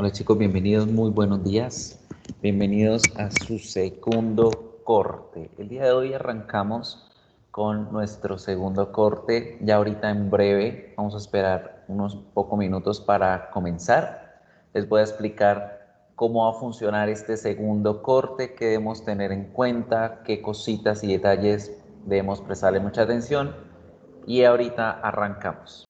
Hola chicos, bienvenidos, muy buenos días. Bienvenidos a su segundo corte. El día de hoy arrancamos con nuestro segundo corte. Ya ahorita en breve vamos a esperar unos pocos minutos para comenzar. Les voy a explicar cómo va a funcionar este segundo corte, qué debemos tener en cuenta, qué cositas y detalles debemos prestarle mucha atención. Y ahorita arrancamos.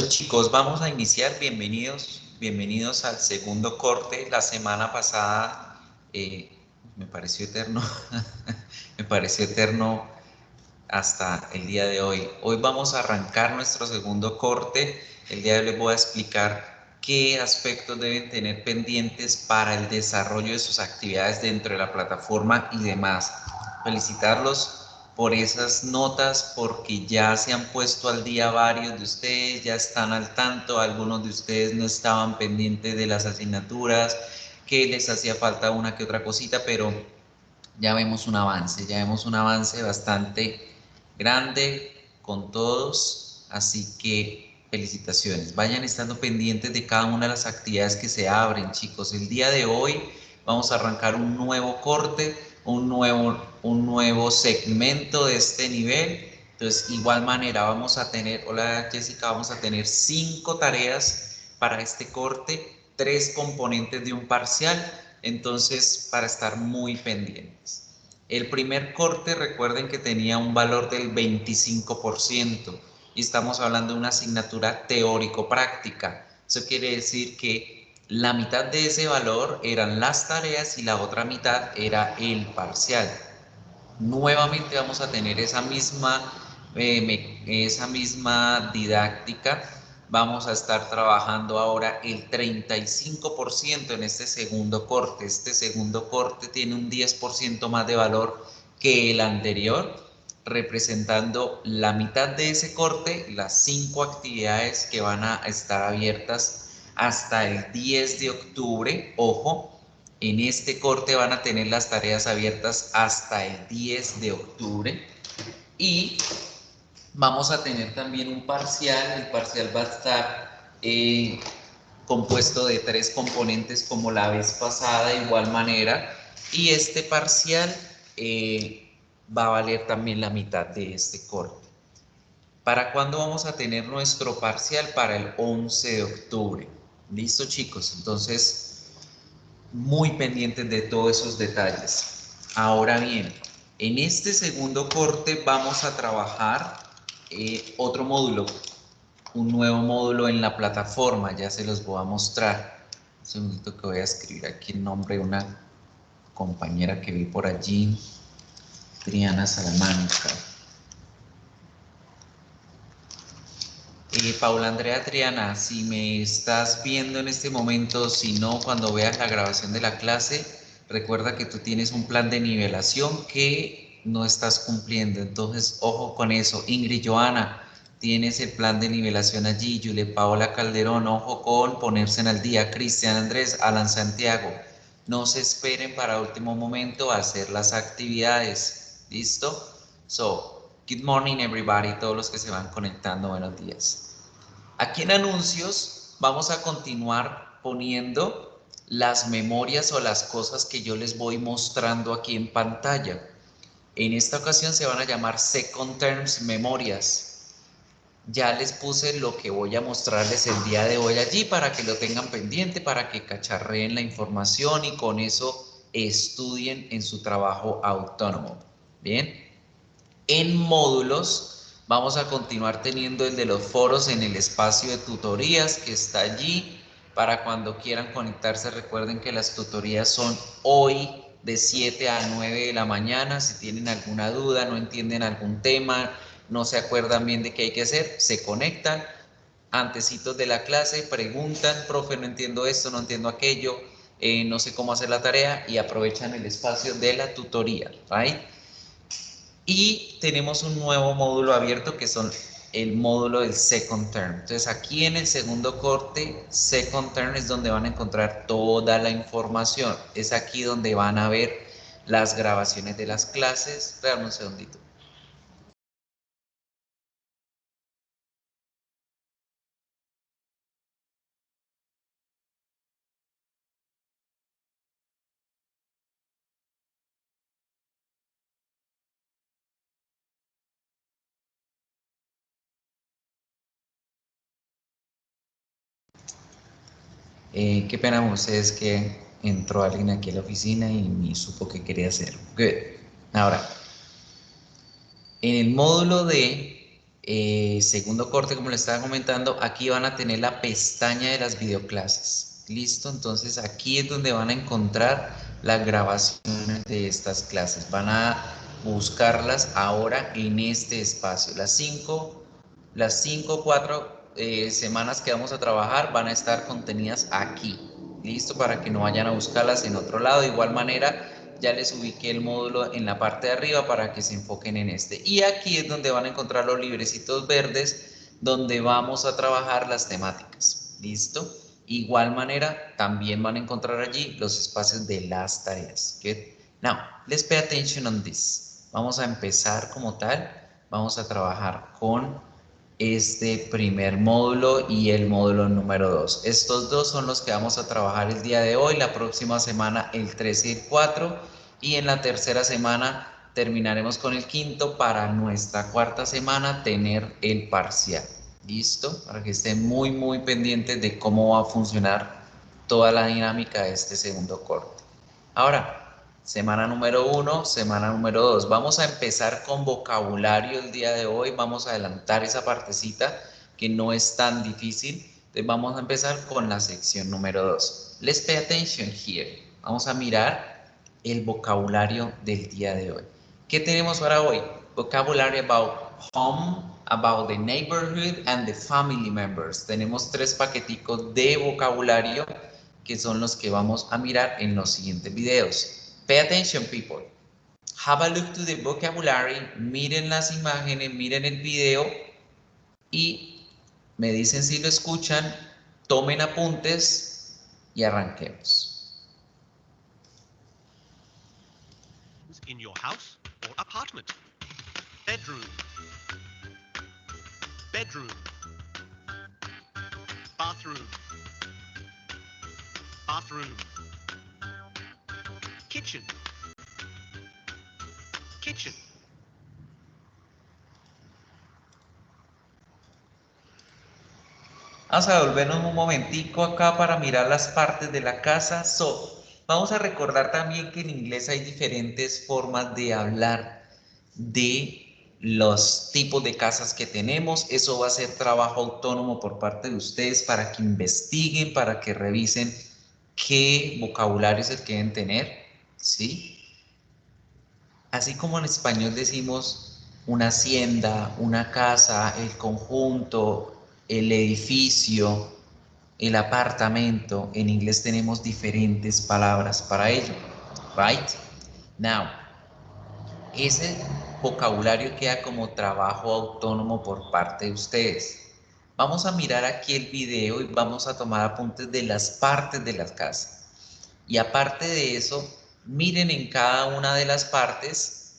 Chicos, vamos a iniciar. Bienvenidos al segundo corte. La semana pasada me pareció eterno, me pareció eterno hasta el día de hoy. Hoy vamos a arrancar nuestro segundo corte. El día de hoy les voy a explicar qué aspectos deben tener pendientes para el desarrollo de sus actividades dentro de la plataforma y demás. Felicitarlos por esas notas porque ya se han puesto al día varios de ustedes, ya están al tanto, algunos de ustedes no estaban pendientes de las asignaturas, que les hacía falta una que otra cosita, pero ya vemos un avance bastante grande con todos, así que felicitaciones. Vayan estando pendientes de cada una de las actividades que se abren, chicos. El día de hoy vamos a arrancar un nuevo corte, un nuevo segmento de este nivel. Entonces, igual manera vamos a tener, hola Jessica, vamos a tener 5 tareas para este corte, 3 componentes de un parcial, entonces para estar muy pendientes. El primer corte, recuerden que tenía un valor del 25% y estamos hablando de una asignatura teórico-práctica. Eso quiere decir que la mitad de ese valor eran las tareas y la otra mitad era el parcial. Nuevamente vamos a tener esa misma didáctica. Vamos a estar trabajando ahora el 35% en este segundo corte. Este segundo corte tiene un 10% más de valor que el anterior, representando la mitad de ese corte, las 5 actividades que van a estar abiertas hasta el 10 de octubre. Ojo, en este corte van a tener las tareas abiertas hasta el 10 de octubre. Y vamos a tener también un parcial. El parcial va a estar compuesto de 3 componentes como la vez pasada, de igual manera. Y este parcial va a valer también la mitad de este corte. ¿Para cuándo vamos a tener nuestro parcial? Para el 11 de octubre. ¿Listo, chicos? Entonces, muy pendientes de todos esos detalles. Ahora bien, en este segundo corte vamos a trabajar otro módulo, un nuevo módulo en la plataforma. Ya se los voy a mostrar. Un segundito que voy a escribir aquí el nombre de una compañera que vi por allí, Triana Salamanca. Paula Andrea Triana, si me estás viendo en este momento, si no, cuando veas la grabación de la clase, recuerda que tú tienes un plan de nivelación que no estás cumpliendo. Entonces, ojo con eso. Ingrid Joana, tienes el plan de nivelación allí. Yule Paola Calderón, ojo con ponerse al día. Cristian Andrés, Alan Santiago, no se esperen para último momento a hacer las actividades. ¿Listo? So, good morning everybody, todos los que se van conectando, buenos días. Aquí en anuncios vamos a continuar poniendo las memorias o las cosas que yo les voy mostrando aquí en pantalla. En esta ocasión se van a llamar Second Terms Memorias. Ya les puse lo que voy a mostrarles el día de hoy allí para que lo tengan pendiente, para que cacharreen la información y con eso estudien en su trabajo autónomo. Bien, en módulos vamos a continuar teniendo el de los foros en el espacio de tutorías que está allí. Para cuando quieran conectarse, recuerden que las tutorías son hoy de 7 a 9 de la mañana. Si tienen alguna duda, no entienden algún tema, no se acuerdan bien de qué hay que hacer, se conectan antecitos de la clase, preguntan, profe, no entiendo esto, no entiendo aquello, no sé cómo hacer la tarea, y aprovechan el espacio de la tutoría, ¿right? Y tenemos un nuevo módulo abierto que son el módulo del Second Term. Entonces aquí en el segundo corte, Second Term, es donde van a encontrar toda la información. Es aquí donde van a ver las grabaciones de las clases. Espérame un segundito. Qué pena con ustedes que entró alguien aquí a la oficina y ni supo qué quería hacer. Good. Ahora, en el módulo de segundo corte, como les estaba comentando, aquí van a tener la pestaña de las videoclases. ¿Listo? Entonces aquí es donde van a encontrar las grabaciones de estas clases. Van a buscarlas ahora en este espacio. Las 4 semanas que vamos a trabajar van a estar contenidas aquí. ¿Listo? Para que no vayan a buscarlas en otro lado. De igual manera, ya les ubiqué el módulo en la parte de arriba para que se enfoquen en este. Y aquí es donde van a encontrar los librecitos verdes, donde vamos a trabajar las temáticas. ¿Listo? Igual manera, también van a encontrar allí los espacios de las tareas. Good. Now, let's pay attention on this. Vamos a empezar como tal. Vamos a trabajar con este primer módulo y el módulo número 2. Estos dos son los que vamos a trabajar el día de hoy, la próxima semana el 3 y el 4, y en la tercera semana terminaremos con el quinto para nuestra cuarta semana tener el parcial. ¿Listo? Para que estén muy pendientes de cómo va a funcionar toda la dinámica de este segundo corte. Ahora, semana número 1, semana número 2. Vamos a empezar con vocabulario el día de hoy. Vamos a adelantar esa partecita que no es tan difícil. Entonces vamos a empezar con la sección número 2. Let's pay attention here. Vamos a mirar el vocabulario del día de hoy. ¿Qué tenemos para hoy? Vocabulary about home, about the neighborhood and the family members. Tenemos 3 paqueticos de vocabulario que son los que vamos a mirar en los siguientes videos. Pay attention, people. Have a look to the vocabulary, miren las imágenes, miren el video y me dicen si lo escuchan, tomen apuntes y arranquemos. In your house or apartment. Bedroom. Bedroom. Bathroom. Bathroom. Kitchen. Kitchen. Vamos a volvernos un momentico acá para mirar las partes de la casa. Vamos a recordar también que en inglés hay diferentes formas de hablar de los tipos de casas que tenemos. Eso va a ser trabajo autónomo por parte de ustedes para que investiguen, para que revisen qué vocabulario es el que deben tener, ¿sí? Así como en español decimos una hacienda, una casa, el conjunto, el edificio, el apartamento, en inglés tenemos diferentes palabras para ello, right? Now, ese vocabulario queda como trabajo autónomo por parte de ustedes. Vamos a mirar aquí el video y vamos a tomar apuntes de las partes de la casa. Y aparte de eso, miren en cada una de las partes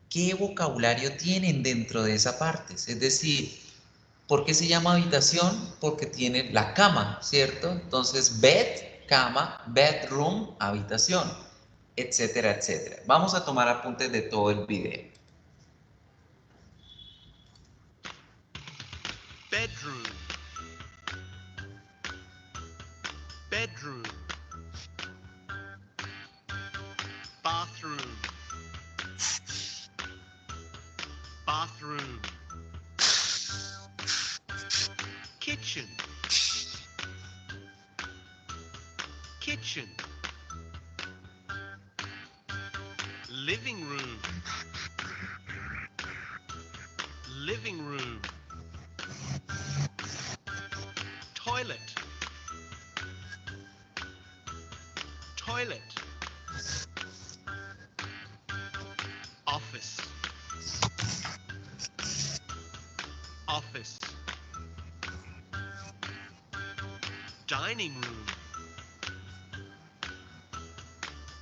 qué vocabulario tienen dentro de esa parte. Es decir, ¿por qué se llama habitación? Porque tiene la cama, ¿cierto? Entonces, bed, cama, bedroom, habitación, etcétera, etcétera. Vamos a tomar apuntes de todo el video. Bedroom. Bedroom. Bathroom. Bathroom. Kitchen. Kitchen. Living room. Living room. Toilet. Toilet. Office. Office. Dining room.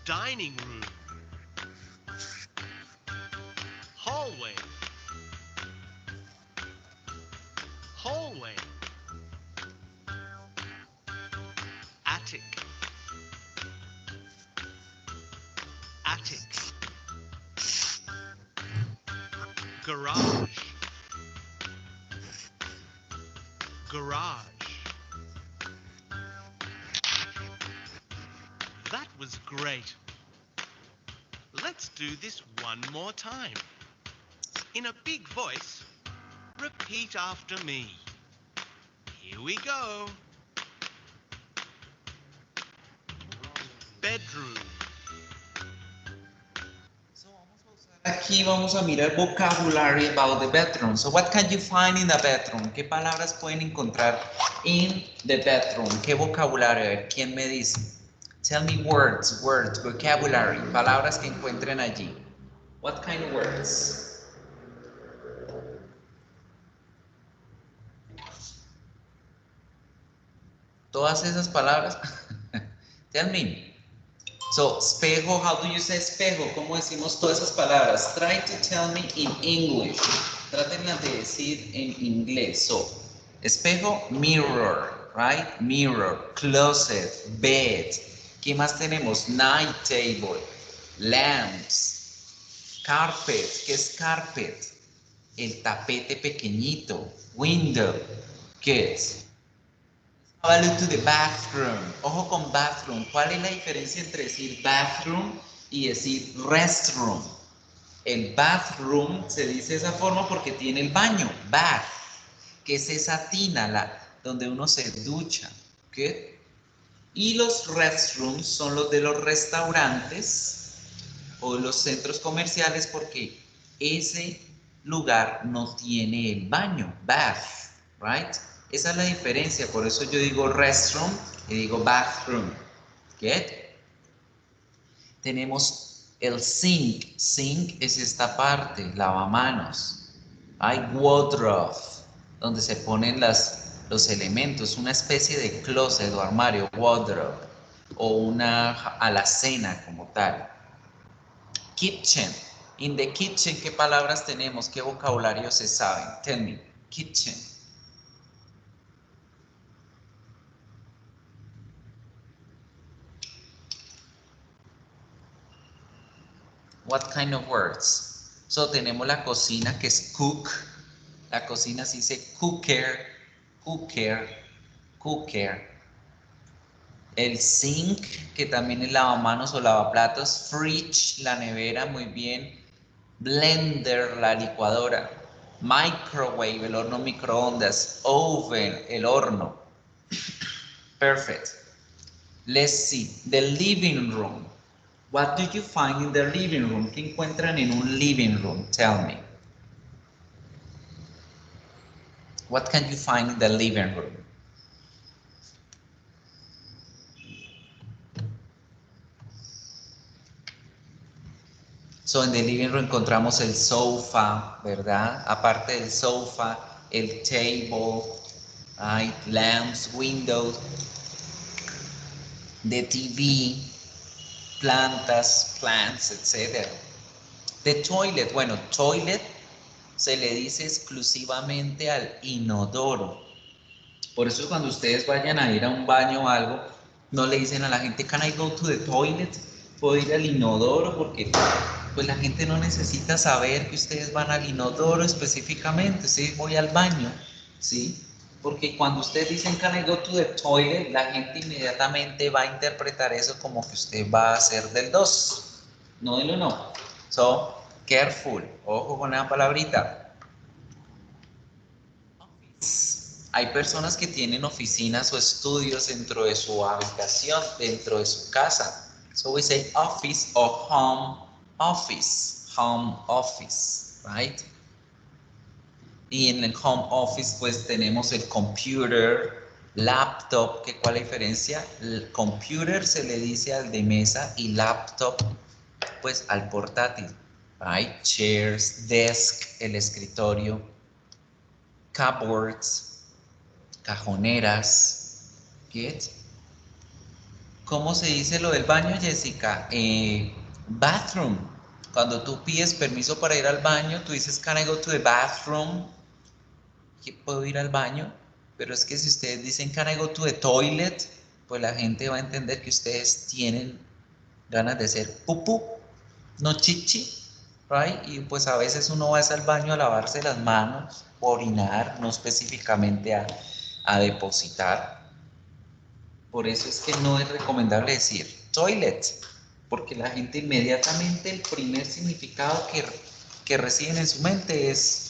Dining room. Hallway. Hallway. Attic. Attic. Garage. Garage. That was great. Let's do this one more time. In a big voice, repeat after me. Here we go. Bedroom. Aquí vamos a mirar vocabulary about the bedroom. So what can you find in the bedroom? ¿Qué palabras pueden encontrar in the bedroom? ¿Qué vocabulario? A ver, ¿quién me dice? Tell me words, vocabulary, palabras que encuentren allí. What kind of words? Todas esas palabras. Tell me. So, espejo, how do you say espejo? ¿Cómo decimos todas esas palabras? Try to tell me in English. Trátenlas de decir en inglés. So, espejo, mirror, right? Mirror, closet, bed. ¿Qué más tenemos? Night table, lamps, carpet. ¿Qué es carpet? El tapete pequeñito. Window. Good. Have a look to the bathroom. Ojo con bathroom. ¿Cuál es la diferencia entre decir bathroom y decir restroom? El bathroom se dice de esa forma porque tiene el baño, bath, que es esa tina donde uno se ducha. ¿Okay? Y los restrooms son los de los restaurantes o los centros comerciales porque ese lugar no tiene el baño, bath, right? Esa es la diferencia, por eso yo digo restroom y digo bathroom. ¿Get? Tenemos El sink, sink es esta parte, lavamanos. Hay wardrobe, donde se ponen los elementos, una especie de closet o armario, wardrobe, o una alacena como tal. Kitchen, in the kitchen, ¿qué palabras tenemos? ¿Qué vocabulario se saben? Tell me, kitchen. What kind of words? So tenemos la cocina que es cook. La cocina se dice cooker, cooker, cooker. El sink, que también es lavamanos o lavaplatos. Fridge, la nevera, muy bien. Blender, la licuadora. Microwave, el horno microondas. Oven, el horno. Perfect. Let's see. The living room. What do you find in the living room? ¿Qué encuentran en un living room? Tell me. What can you find in the living room? So, en the living room encontramos el sofá, ¿verdad? Aparte del sofá, el table, right? Lamps, windows, the TV, plantas, plants, etc. The toilet, bueno, toilet se le dice exclusivamente al inodoro. Por eso cuando ustedes vayan a ir a un baño o algo, no le dicen a la gente, can I go to the toilet? ¿Puedo ir al inodoro? Porque pues la gente no necesita saber que ustedes van al inodoro específicamente, sí, voy al baño, ¿sí? Porque cuando ustedes dicen can I go to the toilet, la gente inmediatamente va a interpretar eso como que usted va a hacer del 2, no del 1. So, careful, ojo con la palabrita. Hay personas que tienen oficinas o estudios dentro de su habitación, dentro de su casa. So we say office or home office, right? Y en el home office pues tenemos el computer, laptop, ¿qué cuál es la diferencia? El computer se le dice al de mesa y laptop pues al portátil, right? Chairs, desk, el escritorio, cupboards, cajoneras, get. ¿Cómo se dice lo del baño, Jessica? Bathroom. Cuando tú pides permiso para ir al baño, tú dices, can I go to the bathroom? ¿Que puedo ir al baño? Pero es que si ustedes dicen, can I go to the toilet? Pues la gente va a entender que ustedes tienen ganas de hacer pupú, no chichi, right? Y pues a veces uno va al baño a lavarse las manos, orinar, no específicamente a depositar. Por eso es que no es recomendable decir toilet, porque la gente inmediatamente el primer significado que reciben en su mente es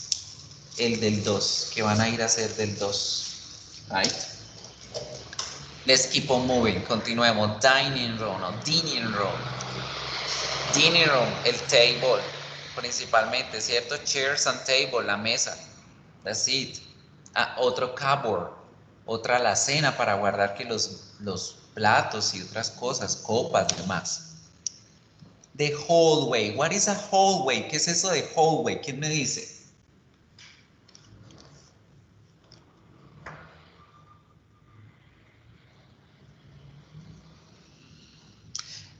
el del 2, que van a ir a hacer del 2. Right? Let's keep on moving. Continuemos. Dining room, no, dining room. Dining room, el table, principalmente, ¿cierto? Chairs and table, la mesa. That's it. Otro cupboard, otra alacena para guardar que los platos y otras cosas, copas y demás. The hallway. What is a hallway? ¿Qué es eso de hallway? ¿Quién me dice?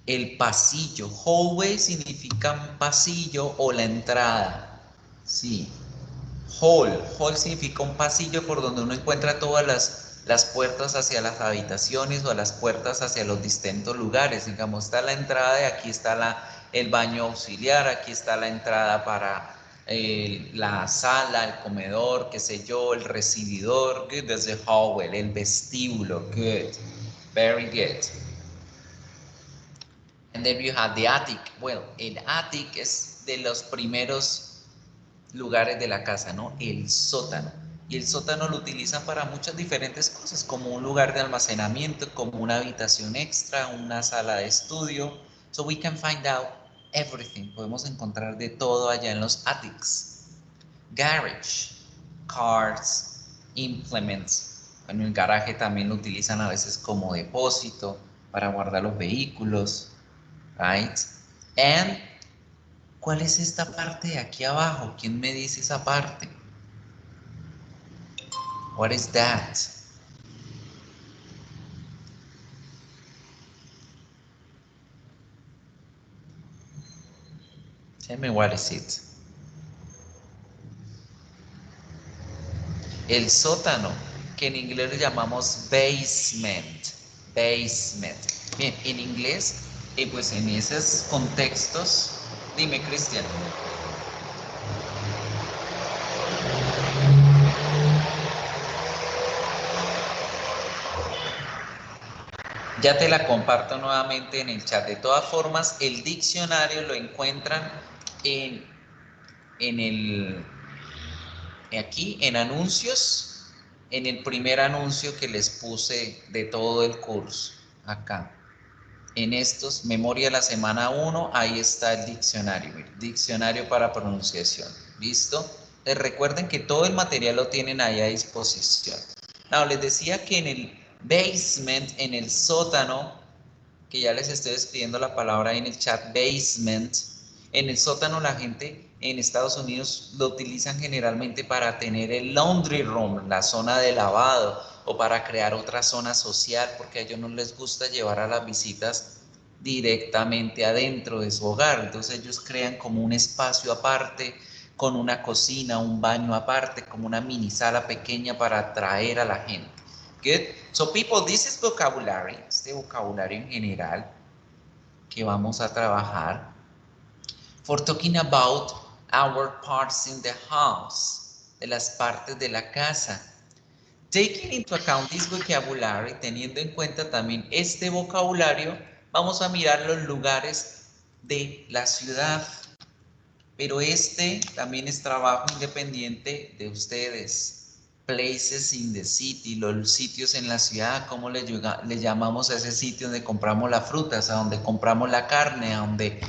El pasillo. Hallway significa un pasillo o la entrada. Sí. Hall significa un pasillo por donde uno encuentra todas las puertas hacia las habitaciones o las puertas hacia los distintos lugares. Digamos, está la entrada y aquí está el baño auxiliar, aquí está la entrada para la sala, el comedor, qué sé yo, el recibidor. Good, that's the hallway, el vestíbulo. Good, very good. And then you have the attic. Well, el attic es de los primeros lugares de la casa, ¿no? El sótano. Y el sótano lo utilizan para muchas diferentes cosas, como un lugar de almacenamiento, como una habitación extra, una sala de estudio. So we can find out everything. Podemos encontrar de todo allá en los attics. Garage, cars, implements. Bueno, el garaje también lo utilizan a veces como depósito para guardar los vehículos, right? And ¿Cuál es esta parte de aquí abajo? ¿Quién me dice esa parte? What is that? Tell me what is it. El sótano, que en inglés le llamamos basement. Basement. Bien, en inglés, pues en esos contextos, dime, Cristian. Ya te la comparto nuevamente en el chat. De todas formas, el diccionario lo encuentran en, aquí en anuncios, en el primer anuncio que les puse de todo el curso, acá. En estos, memoria de la semana 1, ahí está el diccionario, diccionario para pronunciación. ¿Listo? Les recuerden que todo el material lo tienen ahí a disposición. No, les decía que en el basement, en el sótano, que ya les estoy escribiendo la palabra ahí en el chat, basement, en el sótano la gente en Estados Unidos lo utilizan generalmente para tener el laundry room, la zona de lavado, o para crear otra zona social, porque a ellos no les gusta llevar a las visitas directamente adentro de su hogar. Entonces ellos crean como un espacio aparte, con una cocina, un baño aparte, como una mini sala pequeña para atraer a la gente. Good. So people, this is vocabulary, este vocabulario en general que vamos a trabajar for talking about our parts in the house, de las partes de la casa. Taking into account this vocabulary, teniendo en cuenta también este vocabulario, vamos a mirar los lugares de la ciudad. Pero este también es trabajo independiente de ustedes. Places in the city, los sitios en la ciudad, ¿cómo le llamamos a ese sitio donde compramos las frutas, a donde compramos la carne, a donde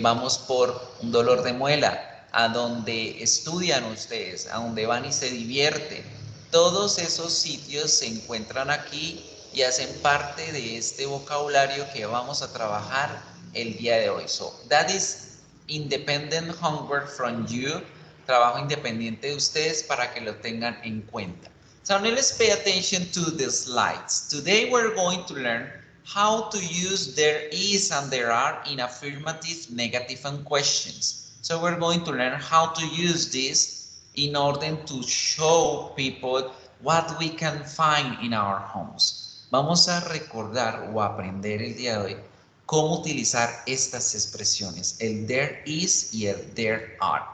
vamos por un dolor de muela, a donde estudian ustedes, a donde van y se divierten? Todos esos sitios se encuentran aquí y hacen parte de este vocabulario que vamos a trabajar el día de hoy. So, that is independent homework from you, trabajo independiente de ustedes para que lo tengan en cuenta. So now let's pay attention to the slides. Today we're going to learn how to use there is and there are in affirmative, negative, and questions. So we're going to learn how to use this in order to show people what we can find in our homes. Vamos a recordar o aprender el día de hoy cómo utilizar estas expresiones, el there is y el there are.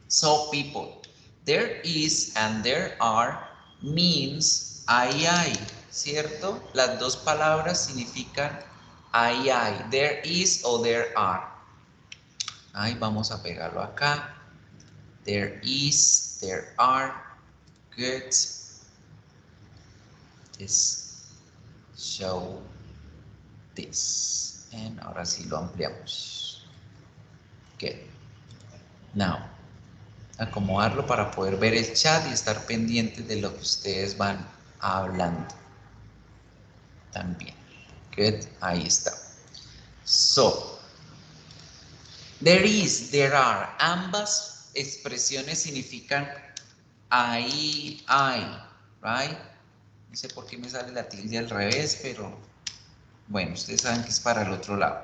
So people, there is and there are means hay, ¿cierto? Las dos palabras significan hay. There is o there are. Ahí vamos a pegarlo acá. There is, there are. Good. This, show this. And ahora sí lo ampliamos. Good. Now, acomodarlo para poder ver el chat y estar pendientes de lo que ustedes van hablando. También. Good. Ahí está. So, there is, there are. Ambas expresiones significan ahí, hay. Right? No sé por qué me sale la tilde al revés, pero bueno, ustedes saben que es para el otro lado.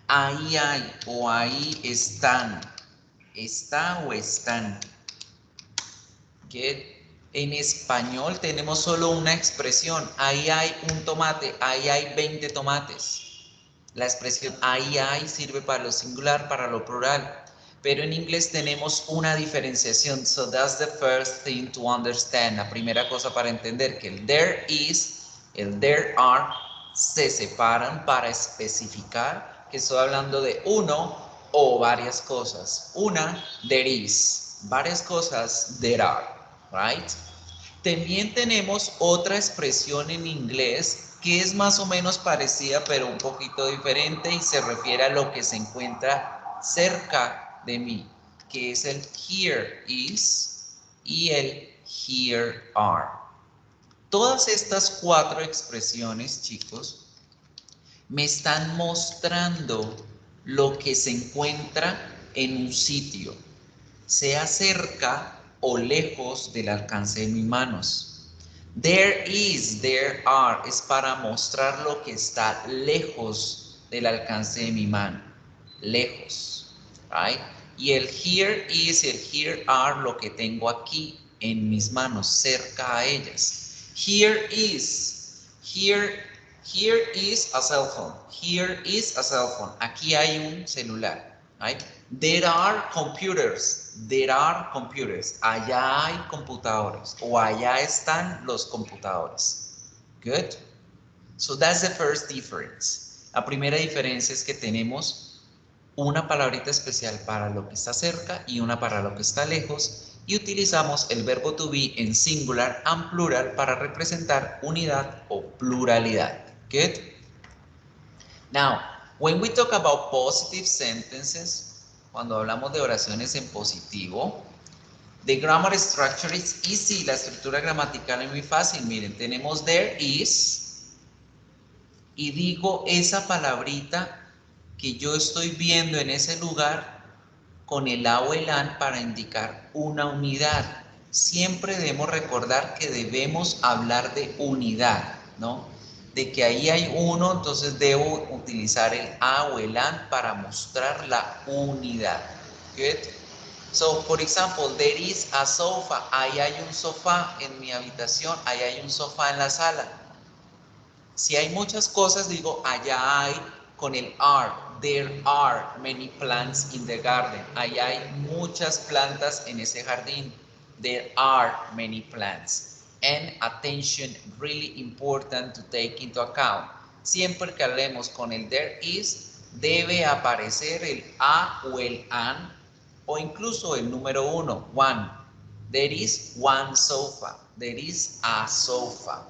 Ahí hay o ahí están. Está o están. Que en español tenemos solo una expresión. Ahí hay un tomate. Ahí hay 20 tomates. La expresión ahí hay sirve para lo singular, para lo plural. Pero en inglés tenemos una diferenciación. So that's the first thing to understand. La primera cosa para entender que el there is, el there are se separan para especificar que estoy hablando de uno o varias cosas. Una, there is. Varias cosas, there are. Right? También tenemos otra expresión en inglés que es más o menos parecida pero un poquito diferente y se refiere a lo que se encuentra cerca de mí, que es el here is y el here are. Todas estas cuatro expresiones, chicos, me están mostrando lo que se encuentra en un sitio, sea cerca o lejos del alcance de mis manos. There is, there are, es para mostrar lo que está lejos del alcance de mi mano. Lejos. Right? Y el here is y el here are lo que tengo aquí en mis manos, cerca a ellas. Here is a cell phone. Here is a cell phone. Aquí hay un celular. Right? There are computers. There are computers. Allá hay computadores. O allá están los computadores. Good. So that's the first difference. La primera diferencia es que tenemos una palabrita especial para lo que está cerca y una para lo que está lejos. Y utilizamos el verbo to be en singular and plural para representar unidad o pluralidad. Good. Now, when we talk about positive sentences, cuando hablamos de oraciones en positivo, the grammar structure is easy. La estructura gramatical es muy fácil. Miren, tenemos there is y digo esa palabrita que yo estoy viendo en ese lugar con el a o el an para indicar una unidad. Siempre debemos recordar que debemos hablar de unidad, ¿no? De que ahí hay uno, entonces debo utilizar el a o el an para mostrar la unidad. Good. So, for example, there is a sofa. Ahí hay un sofá en mi habitación, ahí hay un sofá en la sala. Si hay muchas cosas, digo, allá hay con el are. There are many plants in the garden. Allá hay muchas plantas en ese jardín. There are many plants. And attention, really important to take into account. Siempre que hablemos con el there is, debe aparecer el a o el an, o incluso el número uno, one. There is one sofa. There is a sofa.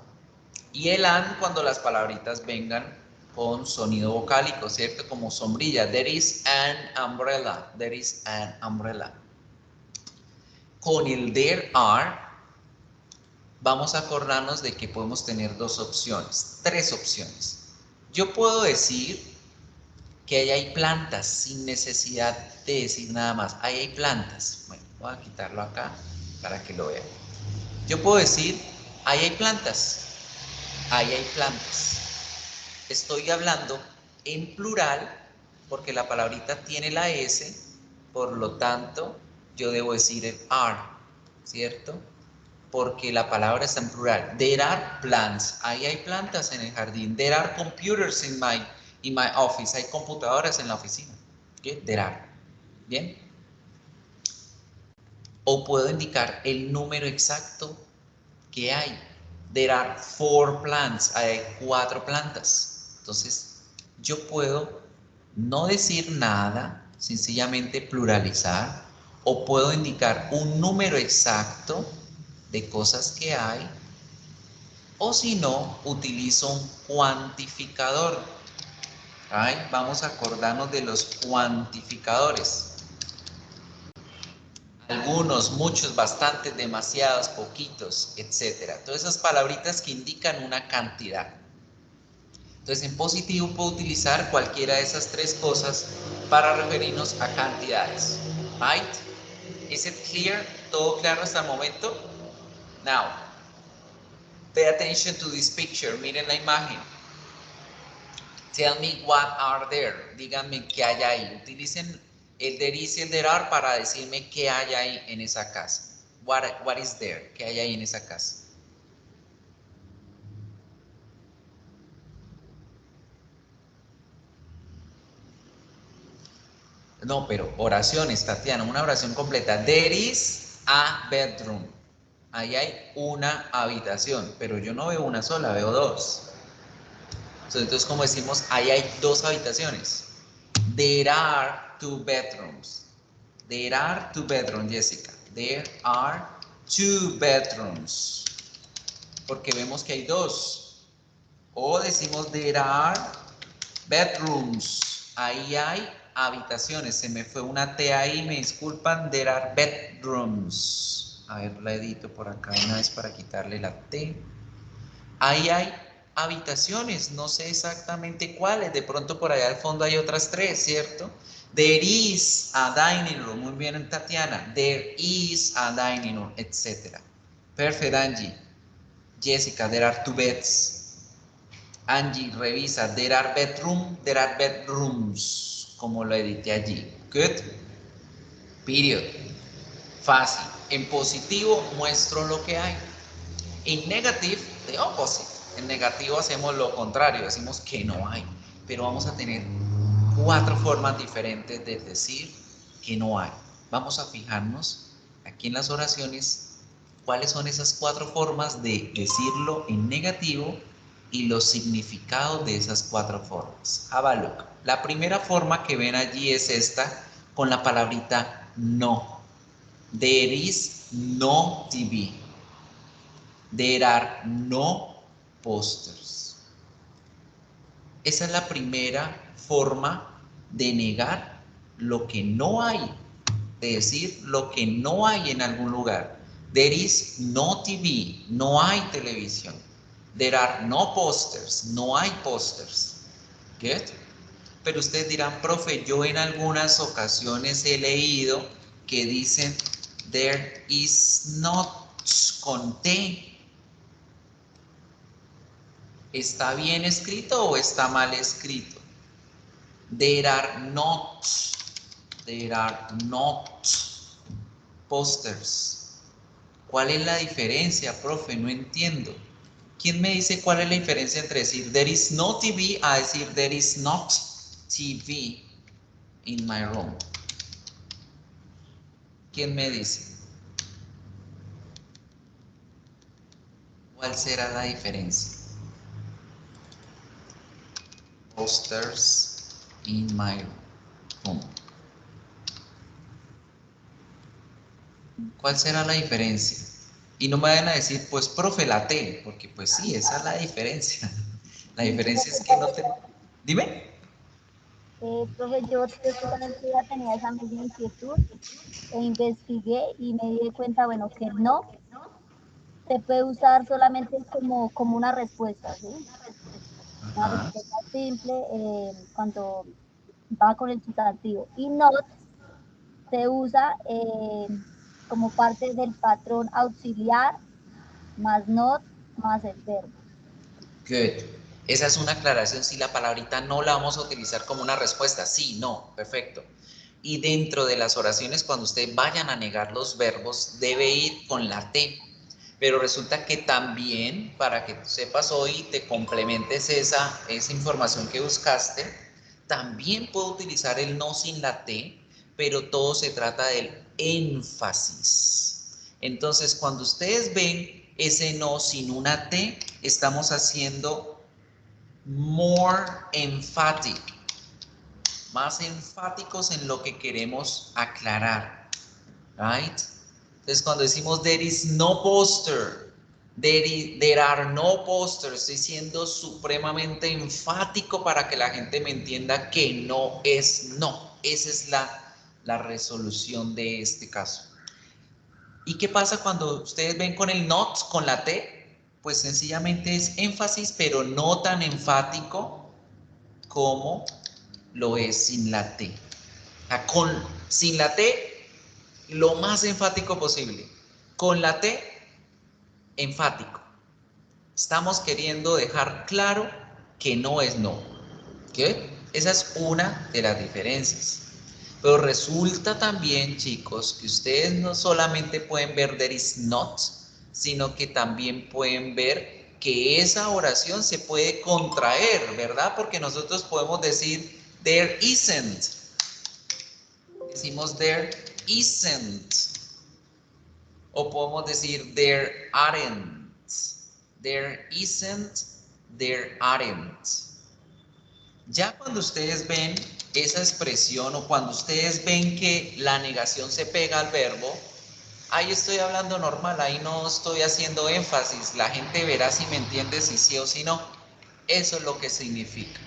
Y el and cuando las palabritas vengan con sonido vocálico, ¿cierto? Como sombrilla. There is an umbrella. There is an umbrella. Con el there are, vamos a acordarnos de que podemos tener tres opciones. Yo puedo decir que ahí hay plantas sin necesidad de decir nada más. Ahí hay plantas. Bueno, voy a quitarlo acá para que lo vean. Yo puedo decir, ahí hay plantas. Ahí hay plantas. Estoy hablando en plural porque la palabrita tiene la S, por lo tanto, yo debo decir el are, ¿cierto? Porque la palabra está en plural. There are plants. Ahí hay plantas en el jardín. There are computers in my office. Hay computadoras en la oficina. ¿Qué? There are. ¿Bien? O puedo indicar el número exacto que hay. There are 4 plants. Hay 4 plantas. Entonces, yo puedo no decir nada, sencillamente pluralizar, o puedo indicar un número exacto de cosas que hay, o si no, utilizo un cuantificador. Right? Vamos a acordarnos de los cuantificadores. Algunos, muchos, bastantes, demasiados, poquitos, etc. Todas esas palabritas que indican una cantidad. Entonces, en positivo puedo utilizar cualquiera de esas tres cosas para referirnos a cantidades. Right? Is it clear? ¿Todo claro hasta el momento? Now, pay attention to this picture. Miren la imagen. Tell me what are there. Díganme qué hay ahí. Utilicen el there is y el there are para decirme qué hay ahí en esa casa. What is there? ¿Qué hay ahí en esa casa? No, pero oraciones, Tatiana, una oración completa. There is a bedroom. Ahí hay una habitación, pero yo no veo una sola, veo dos. Entonces, como decimos, ahí hay dos habitaciones. There are 2 bedrooms. There are 2 bedrooms, Jessica. There are 2 bedrooms. Porque vemos que hay dos. O decimos there are bedrooms. Ahí hay habitaciones. Se me fue una T ahí, me disculpan. There are bedrooms. A ver, la edito por acá una vez para quitarle la T. Ahí hay habitaciones, no sé exactamente cuáles, de pronto por allá al fondo hay otras 3, ¿cierto? There is a dining room, muy bien Tatiana, there is a dining room, etc. Perfect, Angie. Jessica, there are 2 beds. Angie, revisa, there are bedrooms, como lo edité allí. Good. Period. Fácil. En positivo muestro lo que hay. En negative, the opposite. En negativo hacemos lo contrario, decimos que no hay. Pero vamos a tener 4 formas diferentes de decir que no hay. Vamos a fijarnos aquí en las oraciones cuáles son esas 4 formas de decirlo en negativo y los significados de esas 4 formas. Have a look. La primera forma que ven allí es esta con la palabrita no. There is no TV. There are no posters. Esa es la primera forma de negar lo que no hay, de decir lo que no hay en algún lugar. There is no TV, no hay televisión. There are no posters, no hay posters. ¿Good? Pero ustedes dirán, profe, yo en algunas ocasiones he leído que dicen there is not con T. ¿Está bien escrito o está mal escrito? There are not posters. ¿Cuál es la diferencia, profe? No entiendo. ¿Quién me dice cuál es la diferencia entre decir there is no TV a decir there is not TV in my room? ¿Quién me dice? ¿Cuál será la diferencia? Posters in my room. ¿Cuál será la diferencia? Y no me vayan a decir, pues, profe, la T, porque pues sí, esa es la diferencia. La diferencia es que no te... Dime. Profe, yo también ya tenía esa misma inquietud e investigué y me di cuenta, bueno, que no se puede usar solamente como una respuesta, ¿sí? Una Ajá. respuesta simple cuando va con el sustantivo. Y not se usa como parte del patrón auxiliar más not más el verbo. Good. Esa es una aclaración. Si la palabrita no la vamos a utilizar como una respuesta. Sí, no. Perfecto. Y dentro de las oraciones, cuando ustedes vayan a negar los verbos, debe ir con la T. Pero resulta que también, para que tú sepas hoy y te complementes esa información que buscaste, también puedo utilizar el no sin la T, pero todo se trata del énfasis. Entonces, cuando ustedes ven ese no sin una T, estamos haciendo more emphatic, más enfáticos en lo que queremos aclarar, right? Entonces, cuando decimos there is no poster, there are no posters, estoy siendo supremamente enfático para que la gente me entienda que no es no. Esa es la resolución de este caso. ¿Y qué pasa cuando ustedes ven con el not, con la T? Pues sencillamente es énfasis, pero no tan enfático como lo es sin la T. Sin la T, lo más enfático posible. Con la T, enfático. Estamos queriendo dejar claro que no es no. ¿Qué? Esa es una de las diferencias. Pero resulta también, chicos, que ustedes no solamente pueden ver there is not, sino que también pueden ver que esa oración se puede contraer, ¿verdad? Porque nosotros podemos decir there isn't. Decimos there isn't. O podemos decir there aren't. There isn't, there aren't. Ya cuando ustedes ven esa expresión o cuando ustedes ven que la negación se pega al verbo, ahí estoy hablando normal, ahí no estoy haciendo énfasis, la gente verá si me entiende si sí o si no. Eso es lo que significa,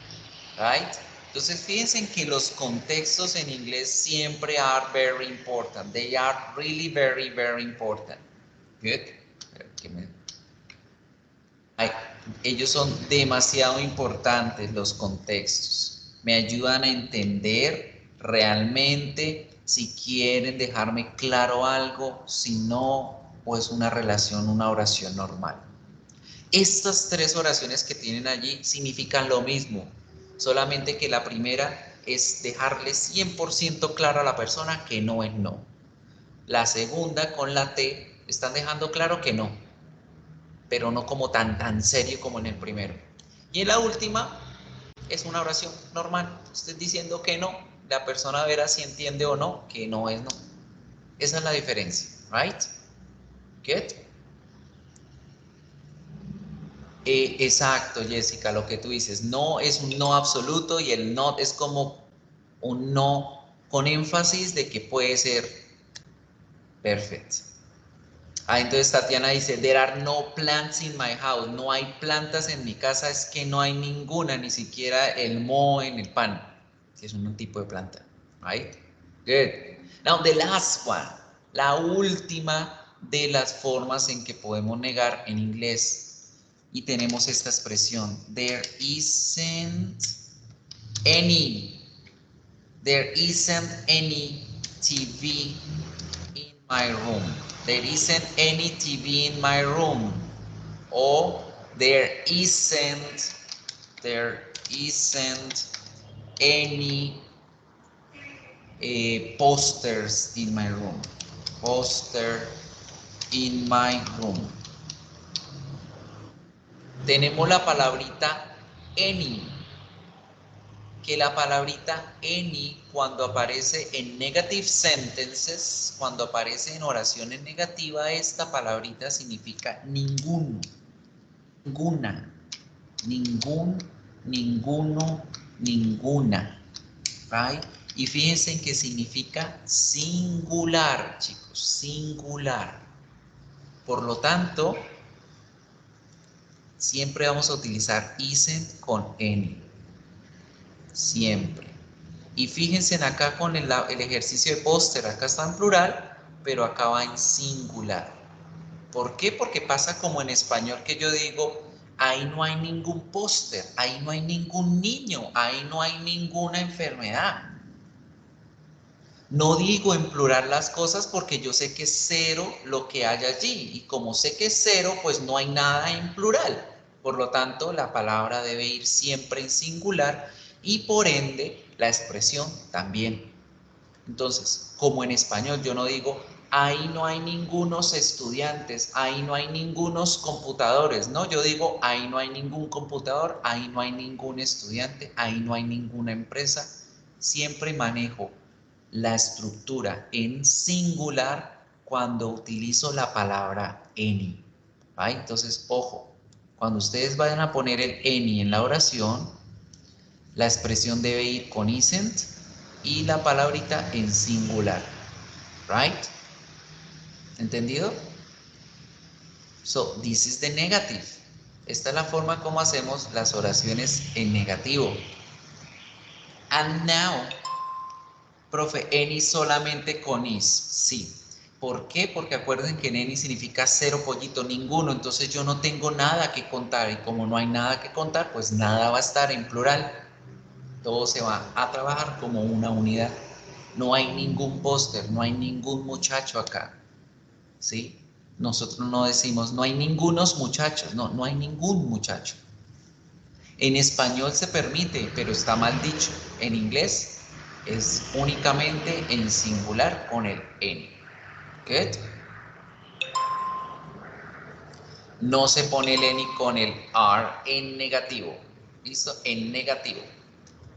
right? Entonces fíjense que los contextos en inglés siempre are very important. They are really very, very important. Good. ellos son demasiado importantes, los contextos. Me ayudan a entender realmente si quieren dejarme claro algo, si no, pues una relación, una oración normal. Estas tres oraciones que tienen allí significan lo mismo, solamente que la primera es dejarle 100% claro a la persona que no es no. La segunda, con la T, están dejando claro que no, pero no como tan serio como en el primero. Y en la última es una oración normal, usted diciendo que no, la persona verá si entiende o no, que no es no. Esa es la diferencia, right? Get? Exacto, Jessica, lo que tú dices, no es un no absoluto y el not es como un no con énfasis de que puede ser perfecto. Entonces Tatiana dice, there are no plants in my house, no hay plantas en mi casa, es que no hay ninguna, ni siquiera el moho en el pan, que es un tipo de planta, right? Good. Now the last one, la última de las formas en que podemos negar en inglés. Y tenemos esta expresión, there isn't any TV in my room. There isn't any TV in my room. O there isn't any posters in my room. Poster in my room. Tenemos la palabrita any, que la palabrita any cuando aparece en negative sentences, cuando aparece en oraciones negativas, esta palabrita significa ninguno, ninguna, ningún, ninguno, ninguna, right? Y fíjense que significa singular, chicos, singular. Por lo tanto, siempre vamos a utilizar isn't con any. Siempre. Y fíjense acá con el ejercicio de póster, acá está en plural, pero acá va en singular. ¿Por qué? Porque pasa como en español que yo digo, ahí no hay ningún póster, ahí no hay ningún niño, ahí no hay ninguna enfermedad. No digo en plural las cosas porque yo sé que es cero lo que hay allí. Y como sé que es cero, pues no hay nada en plural. Por lo tanto, la palabra debe ir siempre en singular y por ende la expresión también. Entonces, como en español yo no digo, ahí no hay ningunos estudiantes, ahí no hay ningunos computadores. No, yo digo, ahí no hay ningún computador, ahí no hay ningún estudiante, ahí no hay ninguna empresa. Siempre manejo la estructura en singular cuando utilizo la palabra any. ¿Right? Entonces, ojo, cuando ustedes vayan a poner el any en la oración, la expresión debe ir con isn't y la palabrita en singular. Right? ¿Entendido? So, this is the negative. Esta es la forma como hacemos las oraciones en negativo. And now, profe, any solamente con is. Sí. ¿Por qué? Porque acuerden que any significa cero, pollito, ninguno. Entonces yo no tengo nada que contar. Y como no hay nada que contar, pues nada va a estar en plural. Todo se va a trabajar como una unidad. No hay ningún póster, no hay ningún muchacho acá. ¿Sí? Nosotros no decimos, no hay ningunos muchachos. No, no hay ningún muchacho. En español se permite, pero está mal dicho. En inglés es únicamente en singular con el any. Good. No se pone el any con el are en negativo. ¿Listo? En negativo.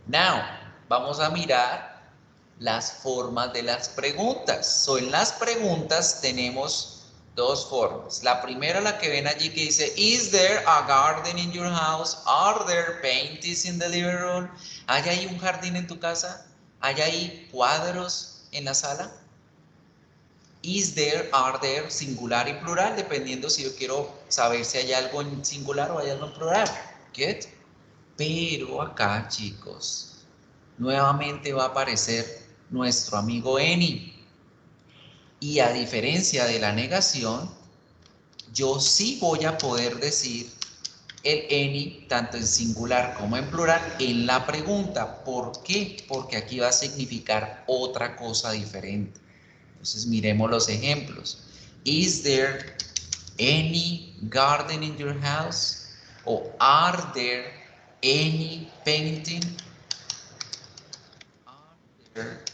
Now, vamos a mirar las formas de las preguntas. So, en las preguntas tenemos dos formas. La primera, la que ven allí que dice, is there a garden in your house? Are there paintings in the living room? ¿Hay ahí un jardín en tu casa? ¿Hay ahí cuadros en la sala? Is there, are there, singular y plural, dependiendo si yo quiero saber si hay algo en singular o hay algo en plural. Get? Pero acá, chicos, nuevamente va a aparecer nuestro amigo any. Y a diferencia de la negación, yo sí voy a poder decir el any tanto en singular como en plural en la pregunta. ¿Por qué? Porque aquí va a significar otra cosa diferente. Entonces miremos los ejemplos. Is there any garden in your house? O are there any painting? Are there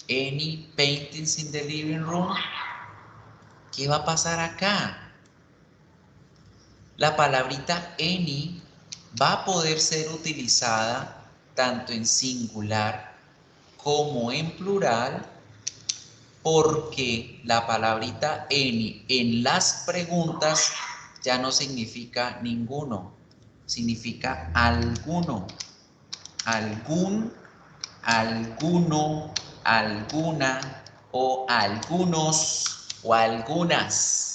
any paintings in the living room? ¿Qué va a pasar acá? La palabrita any va a poder ser utilizada tanto en singular como en plural, porque la palabrita any en las preguntas ya no significa ninguno, significa alguno, algún, alguno, alguna o algunos o algunas.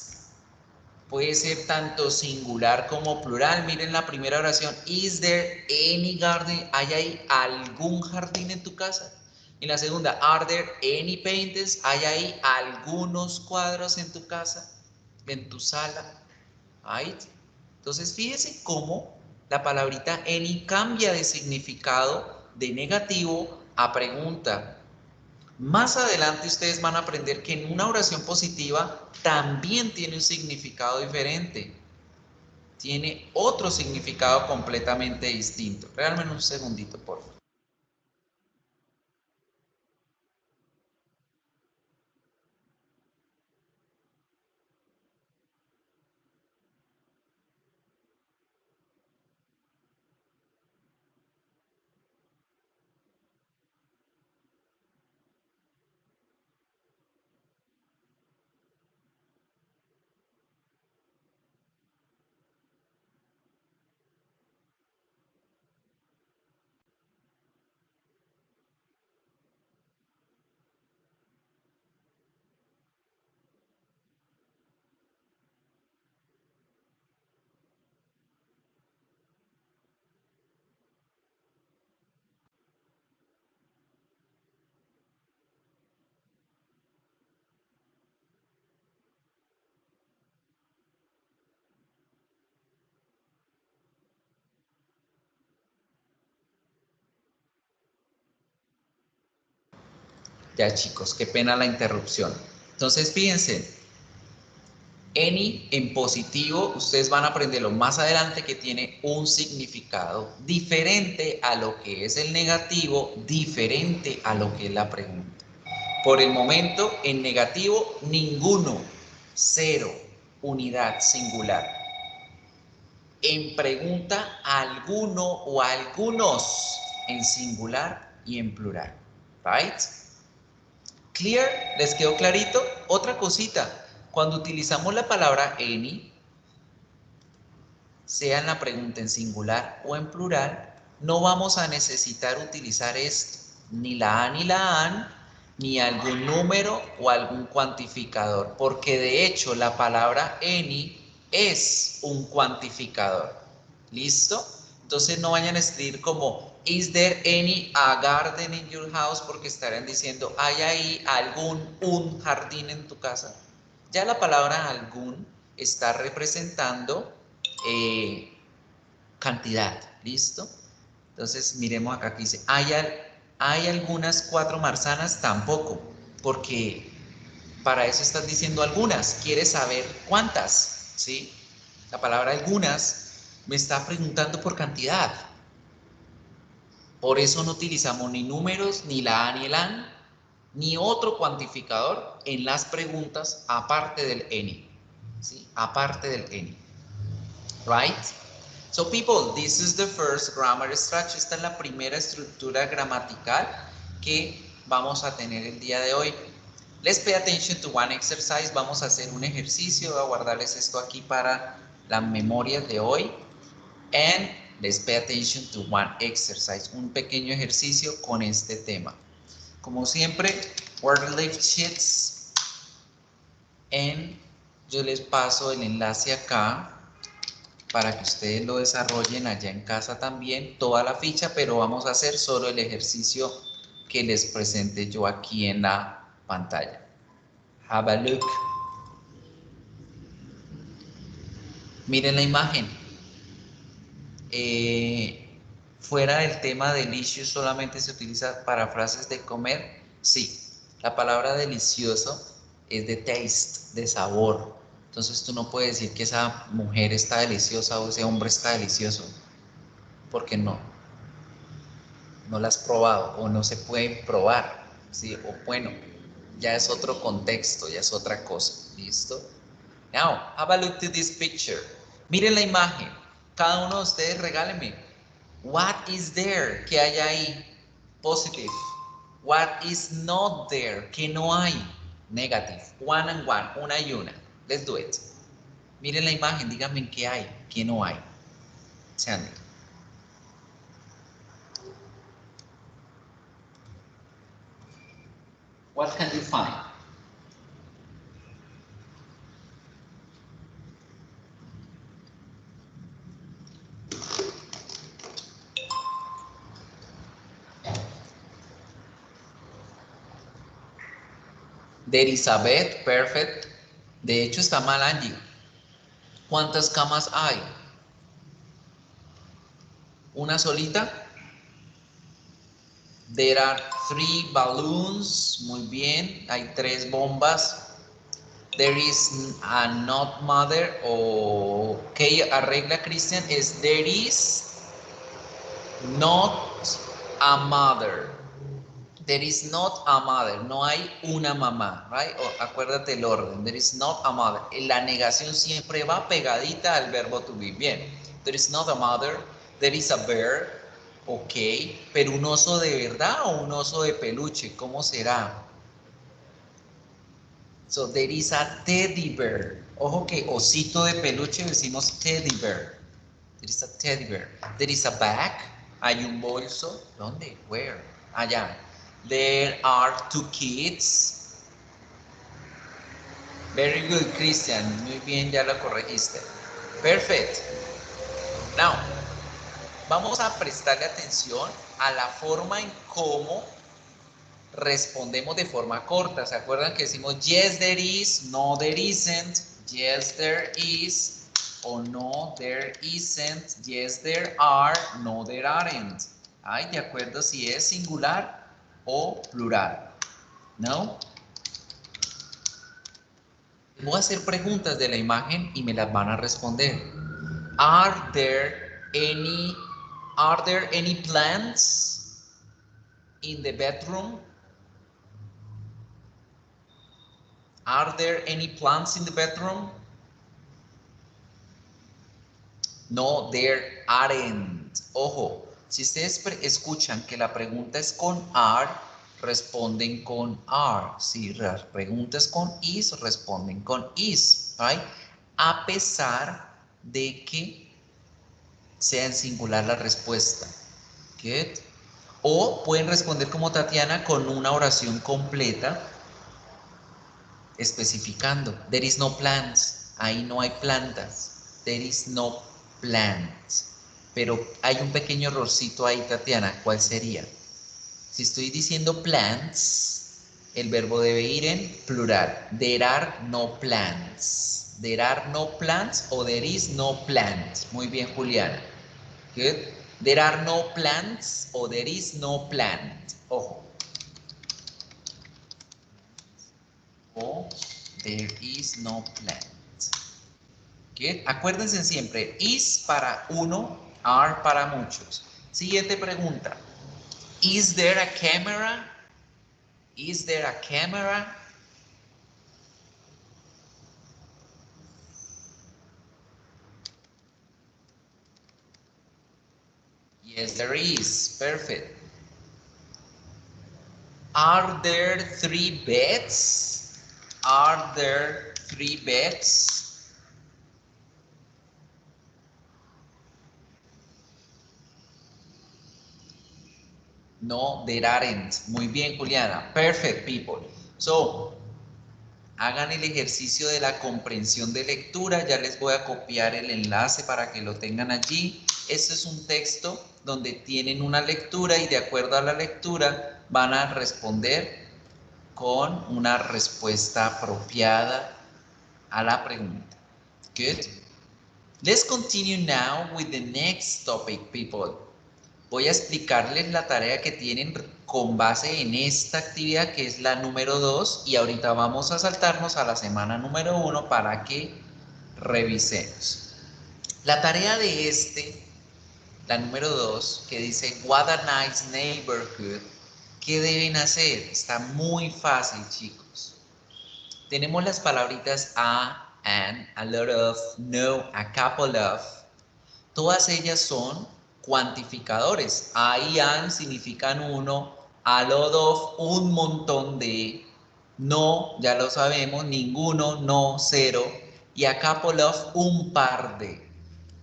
Puede ser tanto singular como plural. Miren la primera oración. Is there any garden? ¿Hay ahí algún jardín en tu casa? Y la segunda, are there any paintings? ¿Hay ahí algunos cuadros en tu casa? ¿En tu sala? Right? Entonces fíjense cómo la palabrita any cambia de significado de negativo a pregunta. Más adelante ustedes van a aprender que en una oración positiva también tiene un significado diferente. Tiene otro significado completamente distinto. Regálame un segundito, por favor. Ya chicos, qué pena la interrupción. Entonces fíjense, any en positivo, ustedes van a aprenderlo más adelante que tiene un significado diferente a lo que es el negativo, diferente a lo que es la pregunta. Por el momento, en negativo, ninguno, cero, unidad, singular. En pregunta, alguno o algunos, en singular y en plural. Right? Clear, ¿les quedó clarito? Otra cosita, cuando utilizamos la palabra any, sea en la pregunta en singular o en plural, no vamos a necesitar utilizar esto, ni la a ni la an, ni algún número o algún cuantificador, porque de hecho la palabra any es un cuantificador. ¿Listo? Entonces no vayan a escribir como is there any a garden in your house, porque estarán diciendo ¿hay ahí un jardín en tu casa? Ya la palabra algún está representando cantidad, ¿listo? Entonces miremos acá que dice, ¿hay algunas 4 manzanas? Tampoco, porque para eso estás diciendo algunas, quieres saber cuántas, ¿sí? La palabra algunas me está preguntando por cantidad. Por eso no utilizamos ni números, ni la a ni el an, ni otro cuantificador en las preguntas aparte del any, ¿sí? Aparte del any. Right? So people, this is the first grammar structure. Esta es la primera estructura gramatical que vamos a tener el día de hoy. Let's pay attention to one exercise. Vamos a hacer un ejercicio. Voy a guardarles esto aquí para las memorias de hoy. And let's pay attention to one exercise. Un pequeño ejercicio con este tema. Como siempre, word lift sheets. And yo les paso el enlace acá para que ustedes lo desarrollen allá en casa también, toda la ficha, pero vamos a hacer solo el ejercicio que les presente yo aquí en la pantalla. Have a look. Miren la imagen. Fuera del tema delicious, solamente se utiliza para frases de comer. Sí, la palabra delicioso es de taste, de sabor. Entonces tú no puedes decir que esa mujer está deliciosa o ese hombre está delicioso, porque no la has probado o no se puede probar, ¿sí? O bueno, ya es otro contexto, ya es otra cosa, ¿listo? Now, have a look to this picture. Miren la imagen. Cada uno de ustedes regáleme. What is there? ¿Qué hay ahí? Positive. What is not there? ¿Qué no hay? Negative. One and one. Una y una. Let's do it. Miren la imagen. Díganme qué hay, qué no hay. Sandy. What can you find? There is a bed, perfect. De hecho está mal, Angie. ¿Cuántas camas hay? ¿Una solita? There are 3 balloons. Muy bien. Hay 3 bombas. There is a not mother. Ok, arregla Cristian. Es there is not a mother. There is not a mother. No hay una mamá. Right? Acuérdate el orden. There is not a mother. La negación siempre va pegadita al verbo to be. Bien. There is not a mother. There is a bear. Ok, pero un oso de verdad o un oso de peluche, ¿cómo será? So, there is a teddy bear. Ojo que osito de peluche decimos teddy bear. There is a teddy bear. There is a bag. Hay un bolso. ¿Dónde? Where? Allá. There are 2 kids. Very good, Christian. Muy bien, ya lo corregiste. Perfect. Now, vamos a prestarle atención a la forma en cómo respondemos de forma corta. ¿Se acuerdan que decimos yes there is, no there isn't, yes there is o no there isn't, yes there are, no there aren't? Ay, de acuerdo si es singular o plural. ¿No? Voy a hacer preguntas de la imagen y me las van a responder. Are there any plants in the bedroom? Are there any plants in the bedroom? No, there aren't. Ojo, si ustedes escuchan que la pregunta es con are, responden con are. Si la pregunta es con is, responden con is. Right? A pesar de que sea en singular la respuesta. Good. O pueden responder como Tatiana con una oración completa especificando. There is no plants. Ahí no hay plantas. There is no plants. Pero hay un pequeño errorcito ahí, Tatiana. ¿Cuál sería? Si estoy diciendo plants, el verbo debe ir en plural. There are no plants. There are no plants o there is no plant. Muy bien, Juliana. Good. There are no plants o there is no plant. Ojo. O there is no plant. ¿Qué? Acuérdense siempre, is para uno, are para muchos. Siguiente pregunta. Is there a camera? Is there a camera? Yes, there is. Perfect. Are there 3 beds? Are there 3 beds? No, there aren't. Muy bien, Juliana. Perfect, people. So, hagan el ejercicio de la comprensión de lectura. Ya les voy a copiar el enlace para que lo tengan allí. Este es un texto donde tienen una lectura y de acuerdo a la lectura van a responder con una respuesta apropiada a la pregunta. Good. Let's continue now with the next topic, people. Voy a explicarles la tarea que tienen con base en esta actividad que es la número 2 y ahorita vamos a saltarnos a la semana número 1 para que revisemos. La tarea de la número 2, que dice What a nice neighborhood, ¿qué deben hacer? Está muy fácil, chicos. Tenemos las palabritas a, and, a lot of, no, a couple of. Todas ellas son cuantificadores. A y an significan uno, a lot of, un montón de, no, ya lo sabemos, ninguno, no, cero, y a couple of, un par de.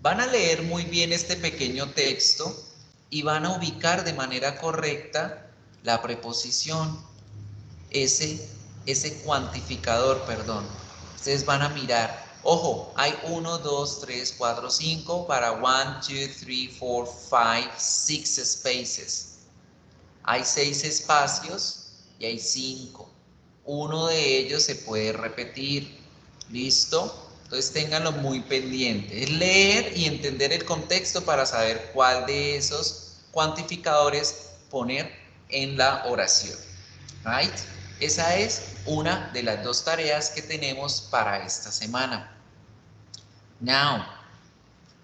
Van a leer muy bien este pequeño texto y van a ubicar de manera correcta la preposición, ese cuantificador, perdón. Ustedes van a mirar, ojo, hay 1, 2, 3, 4, 5 para 1, 2, 3, 4, 5, 6 spaces. Hay 6 espacios y hay 5. Uno de ellos se puede repetir. ¿Listo? Entonces ténganlo muy pendiente. Es leer y entender el contexto para saber cuál de esos cuantificadores poner en la oración. Right? Esa es una de las dos tareas que tenemos para esta semana. Now,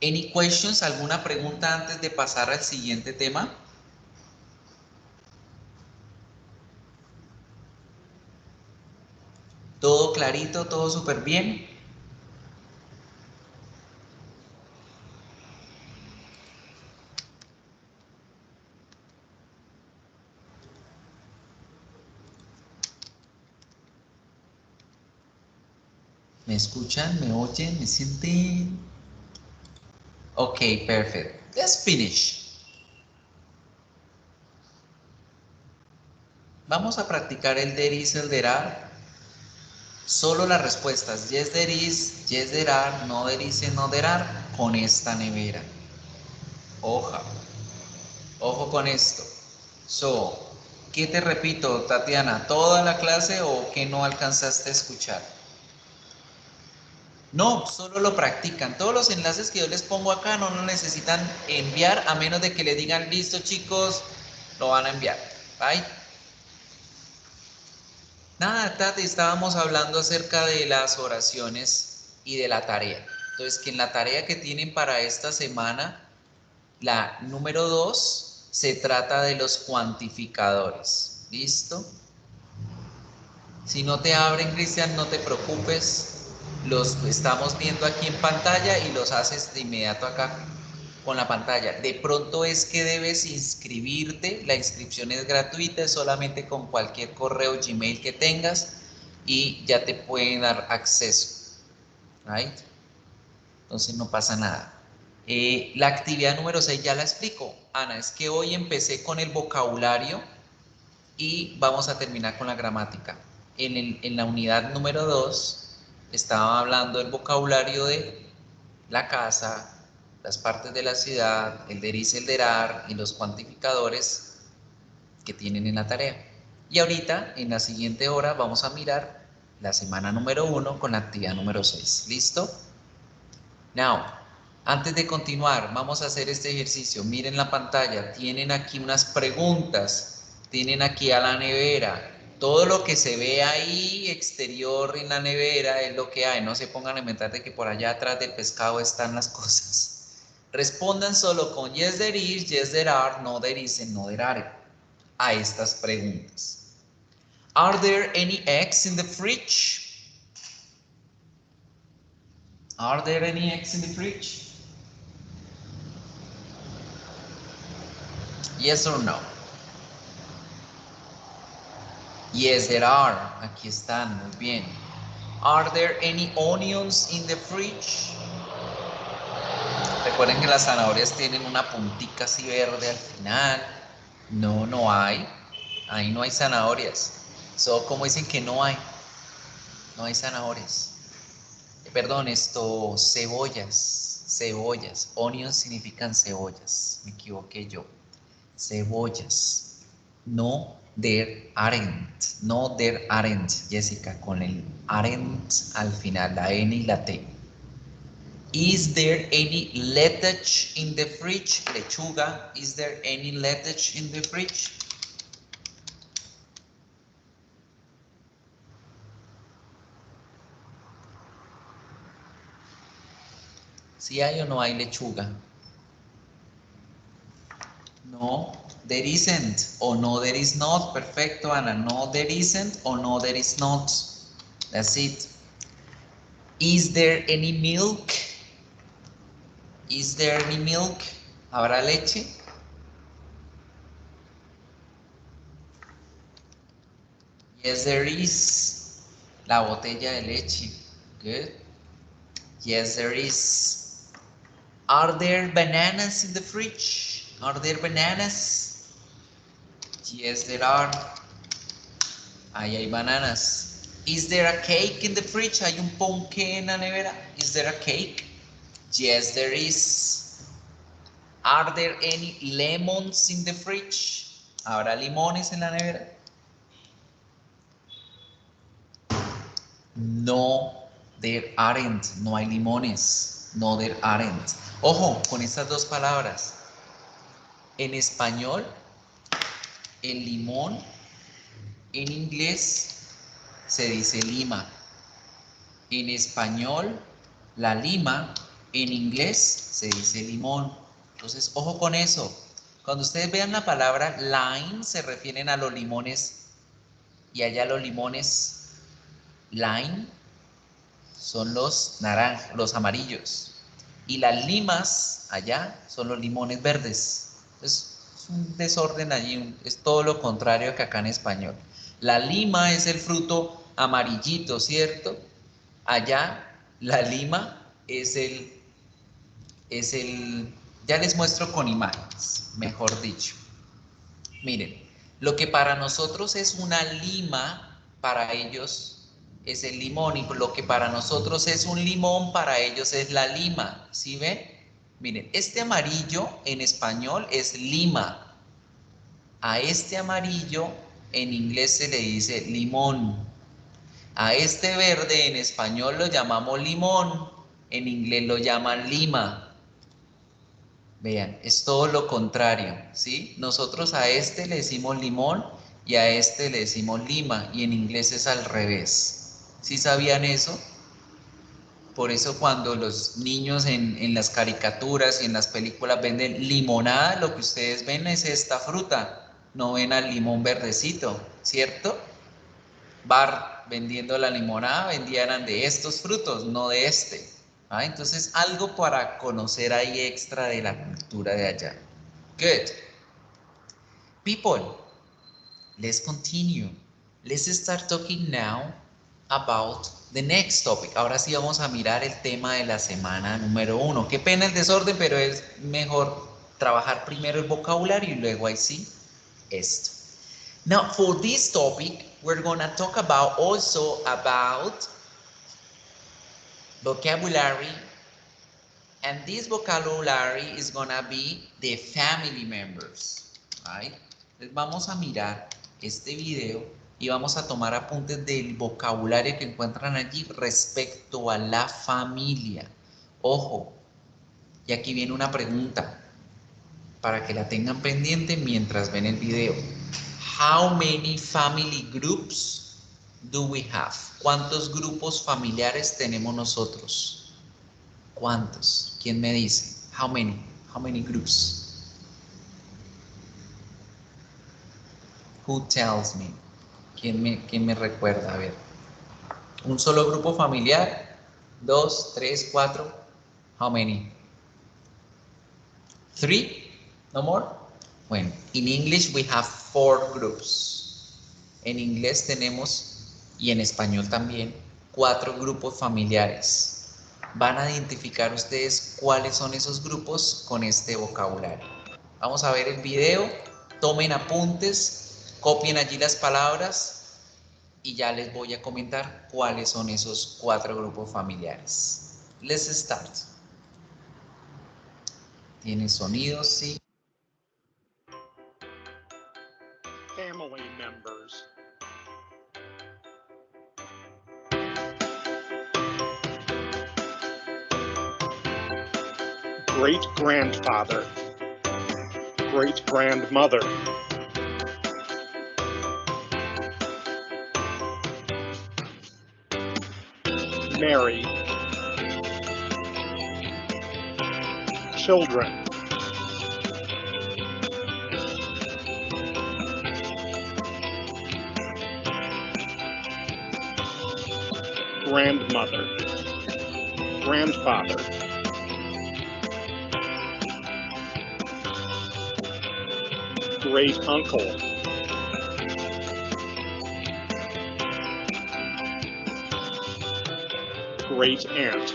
any questions? ¿Alguna pregunta antes de pasar al siguiente tema? ¿Todo clarito? ¿Todo súper bien? ¿Me escuchan? ¿Me oyen? ¿Me sienten? Ok, perfect. Let's finish. Vamos a practicar el there is, el there are. Solo las respuestas yes there is, yes there are, no there is, no there are con esta nevera. Ojo con esto. So, ¿qué te repito, Tatiana? ¿Toda la clase o qué no alcanzaste a escuchar? No, solo lo practican. Todos los enlaces que yo les pongo acá no lo necesitan enviar a menos de que le digan, listo chicos, lo van a enviar. ¿Right? Nada, Tati, estábamos hablando acerca de las oraciones y de la tarea. Entonces, que en la tarea que tienen para esta semana, la número 2, se trata de los cuantificadores. ¿Listo? Si no te abren, Cristian, no te preocupes. Los estamos viendo aquí en pantalla y los haces de inmediato acá con la pantalla. De pronto es que debes inscribirte, la inscripción es gratuita, es solamente con cualquier correo Gmail que tengas y ya te pueden dar acceso. Right? Entonces no pasa nada. La actividad número 6 ya la explico. Ana, es que hoy empecé con el vocabulario y vamos a terminar con la gramática. En la unidad número 2 estaba hablando del vocabulario de la casa, las partes de la ciudad, el there is, el there are y los cuantificadores que tienen en la tarea. Y ahorita, en la siguiente hora, vamos a mirar la semana número 1 con la actividad número 6. ¿Listo? Now, antes de continuar, vamos a hacer este ejercicio. Miren la pantalla, tienen aquí unas preguntas, tienen aquí a la nevera. Todo lo que se ve ahí exterior en la nevera es lo que hay. No se pongan a inventar de que por allá atrás del pescado están las cosas. Respondan solo con yes there is, yes there are, no there is, no there are a estas preguntas. Are there any eggs in the fridge? Are there any eggs in the fridge? Yes or no? Yes, there are. Aquí están, muy bien. Are there any onions in the fridge? Recuerden que las zanahorias tienen una puntica así verde al final. No, no hay. Ahí no hay zanahorias. So, ¿cómo dicen que no hay? No hay zanahorias. Perdón, cebollas. Cebollas. Onions significan cebollas. Me equivoqué yo. Cebollas. No, there aren't. No, there aren't, Jessica, con el aren't al final, la N y la T. Is there any lettuce in the fridge? Lechuga. Is there any lettuce in the fridge? ¿Sí hay o no hay lechuga? No, there isn't. O no, there is not. Perfecto, Ana. No, there isn't. O no, there is not. That's it. Is there any milk? Is there any milk? ¿Habrá leche? Yes, there is. La botella de leche. Good. Yes, there is. Are there bananas in the fridge? Are there bananas? Yes, there are. Ahí hay bananas. Is there a cake in the fridge? ¿Hay un ponqué en la nevera? Is there a cake? Yes, there is. Are there any lemons in the fridge? ¿Habrá limones en la nevera? No, there aren't. No hay limones. No, there aren't. Ojo con estas dos palabras. En español, el limón, en inglés, se dice lima. En español, la lima, en inglés, se dice limón. Entonces, ojo con eso. Cuando ustedes vean la palabra lime, se refieren a los limones, y allá los limones lime son los naranjas, los amarillos. Y las limas allá son los limones verdes. Entonces, es un desorden allí, es todo lo contrario que acá en español. La lima es el fruto amarillito, ¿cierto? Allá la lima ya les muestro con imágenes, mejor dicho. Miren, lo que para nosotros es una lima, para ellos es el limón, y lo que para nosotros es un limón, para ellos es la lima. ¿Sí ven? Miren, este amarillo en español es lima. A este amarillo en inglés se le dice limón. A este verde en español lo llamamos limón, en inglés lo llaman lima. Vean, es todo lo contrario, ¿sí? Nosotros a este le decimos limón y a este le decimos lima, y en inglés es al revés. ¿Sí sabían eso? Por eso cuando los niños en las caricaturas y en las películas venden limonada, lo que ustedes ven es esta fruta, no ven al limón verdecito, ¿cierto? Bar vendiendo la limonada vendían de estos frutos, no de este. ¿Ah? Entonces, algo para conocer ahí extra de la cultura de allá. Good. People, let's continue. Let's start talking now about the next topic. Ahora sí vamos a mirar el tema de la semana número 1. Qué pena el desorden, pero es mejor trabajar primero el vocabulario y luego ahí sí esto. Now, for this topic, we're going to talk about also about vocabulary, and this vocabulary is going to be the family members, right? Entonces vamos a mirar este video y vamos a tomar apuntes del vocabulario que encuentran allí respecto a la familia. Ojo, y aquí viene una pregunta para que la tengan pendiente mientras ven el video. How many family groups do we have? ¿Cuántos grupos familiares tenemos nosotros? ¿Cuántos? ¿Quién me dice? How many? How many groups? Who tells me? ¿Quién me recuerda? A ver. ¿Un solo grupo familiar? ¿2, 3, 4? How many? 3? No more? Bueno, in English we have 4 groups. En inglés tenemos, y en español también, 4 grupos familiares. Van a identificar ustedes cuáles son esos grupos con este vocabulario. Vamos a ver el video, tomen apuntes, copien allí las palabras y ya les voy a comentar cuáles son esos 4 grupos familiares. Let's start. ¿Tiene sonidos? Sí. Family members. great-grandfather, great-grandmother, marry, children, grandmother, grandfather, great uncle, great aunt,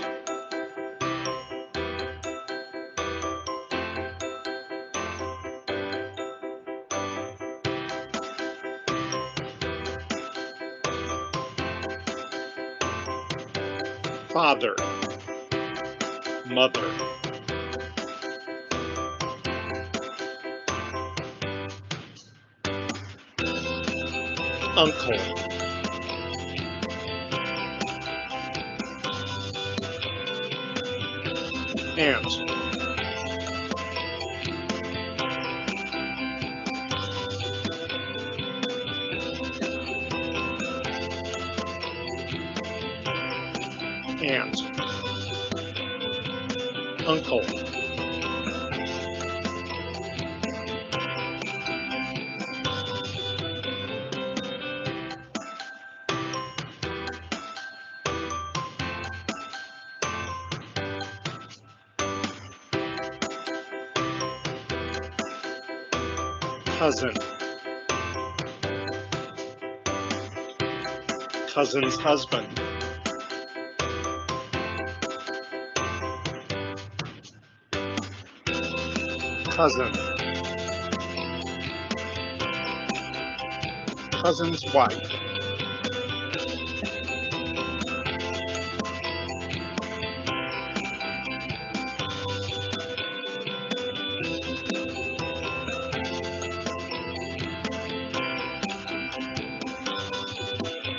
father, mother, uncle, aunt, aunt, uncle, cousin, cousin's husband, cousin, cousin's wife,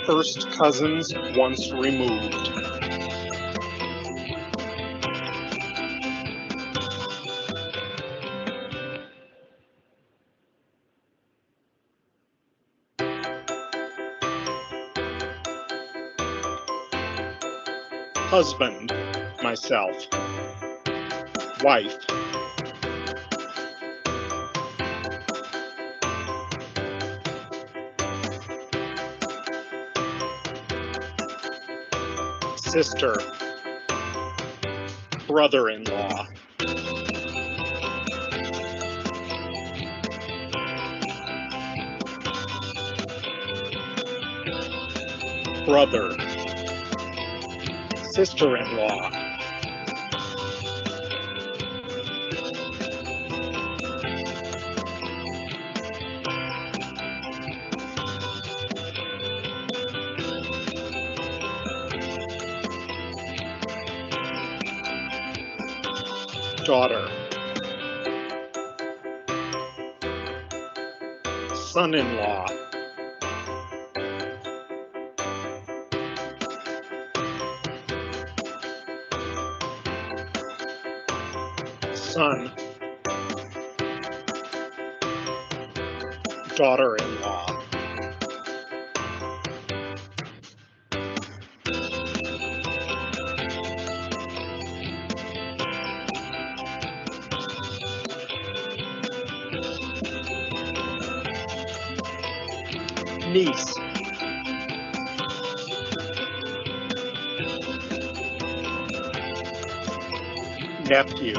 first cousins once removed, husband, myself, wife, sister, brother-in-law, brother, sister-in-law, daughter, son-in-law, son, daughter-in-law, niece, nephew,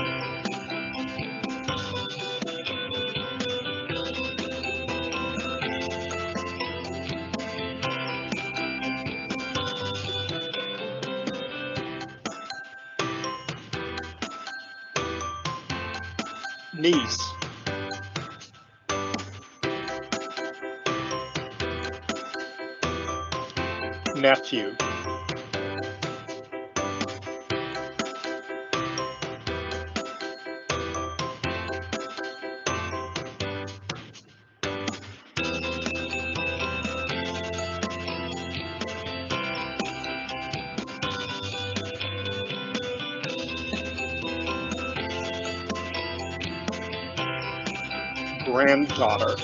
niece, nephew, granddaughter,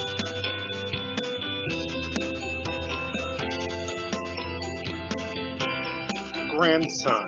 grandson,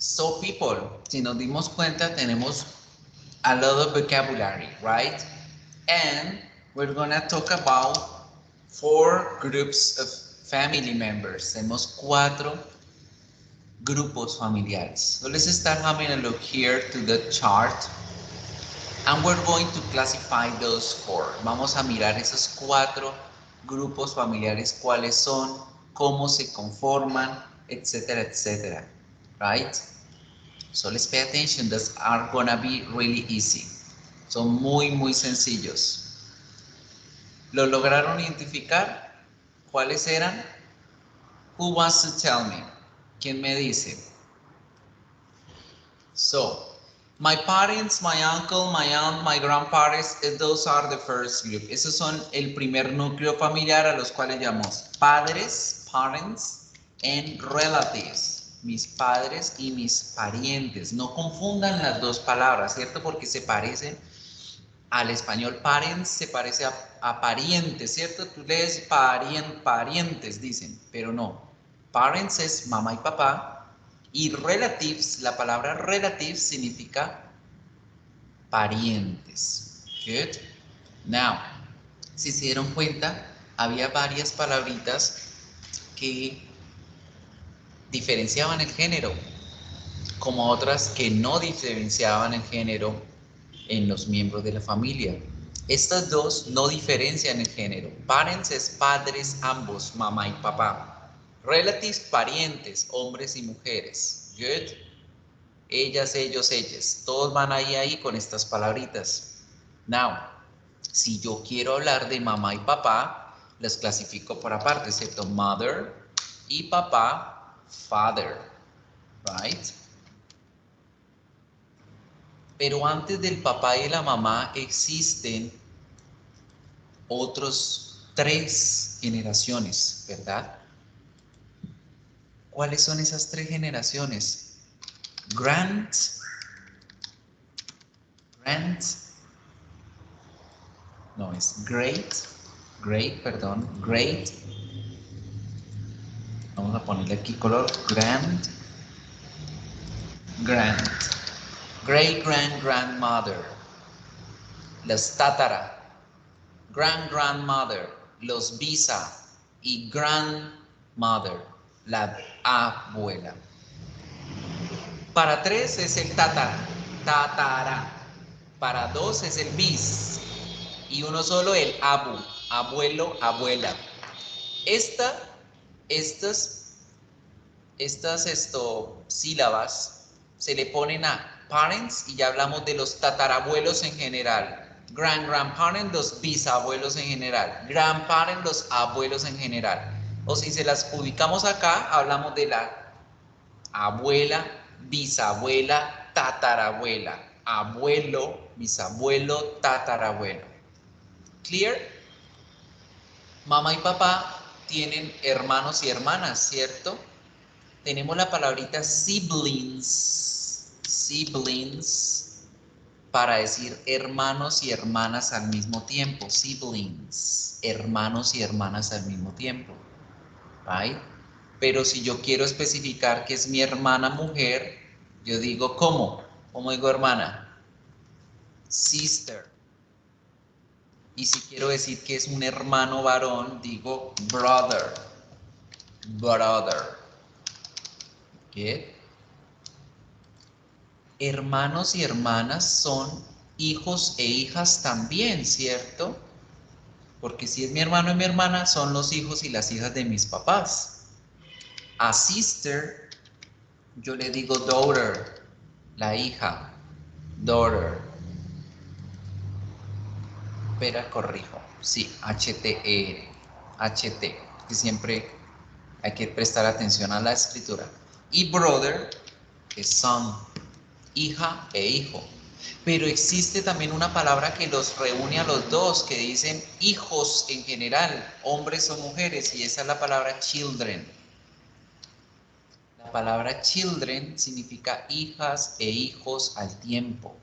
So people, si nos dimos cuenta, tenemos a lot of vocabulary, right? And we're gonna talk about 4 groups of family members. Tenemos 4 grupos familiares. So let's start having a look here to the chart. And we're going to classify those 4. Vamos a mirar esos 4 grupos familiares, cuáles son, cómo se conforman, etcétera, etcétera. Right? So let's pay attention. Those are gonna be really easy. Son muy, muy sencillos. ¿Lo lograron identificar? ¿Cuáles eran? Who wants to tell me? ¿Quién me dice? So, my parents, my uncle, my aunt, my grandparents, those are the first group. Esos son el primer núcleo familiar a los cuales llamamos padres, parents, and relatives. Mis padres y mis parientes. No confundan las dos palabras, ¿cierto? Porque se parecen al español. Parents se parece a parientes, ¿cierto? Tú lees parientes, dicen, pero no. Parents es mamá y papá. Y relatives, la palabra relatives significa parientes. Good. Now, si se dieron cuenta, había varias palabritas que diferenciaban el género, como otras que no diferenciaban el género en los miembros de la familia. Estas dos no diferencian el género. Parents es padres ambos, mamá y papá. Relatives, parientes, hombres y mujeres. Good. Ellas, ellos, ellas. Todos van ahí con estas palabritas. Now, si yo quiero hablar de mamá y papá, las clasifico por aparte, ¿cierto? Mother y papá, father, right? Pero antes del papá y de la mamá existen otros 3 generaciones, ¿verdad? ¿Cuáles son esas 3 generaciones? No, es great, vamos a ponerle aquí color, grandmother, las tatara, grandmother, los bisa y grandmother, la abuela. Para 3 es el tatara. Para 2 es el bis. Y uno solo el abuelo, abuela. Estas sílabas se le ponen a parents y ya hablamos de los tatarabuelos en general. Grandparents, los bisabuelos en general. Grandparents, los abuelos en general. O si se las ubicamos acá, hablamos de la abuela, bisabuela, tatarabuela. Abuelo, bisabuelo, tatarabuelo. ¿Clear? Mamá y papá tienen hermanos y hermanas, ¿cierto? Tenemos la palabrita siblings para decir hermanos y hermanas al mismo tiempo. Siblings, hermanos y hermanas al mismo tiempo. Right? Pero si yo quiero especificar que es mi hermana mujer, yo digo ¿cómo? ¿Cómo digo hermana? Sister. Y si quiero decir que es un hermano varón, digo brother. ¿Qué? Hermanos y hermanas son hijos e hijas también, ¿cierto? Porque si es mi hermano y mi hermana, son los hijos y las hijas de mis papás. A sister, yo le digo daughter, la hija, daughter. Pero corrijo, sí, HTR, HT, que siempre hay que prestar atención a la escritura. Y brother es son, hija e hijo. Pero existe también una palabra que los reúne a los dos, que dicen hijos en general, hombres o mujeres, y esa es la palabra children. La palabra children significa hijas e hijos al tiempo.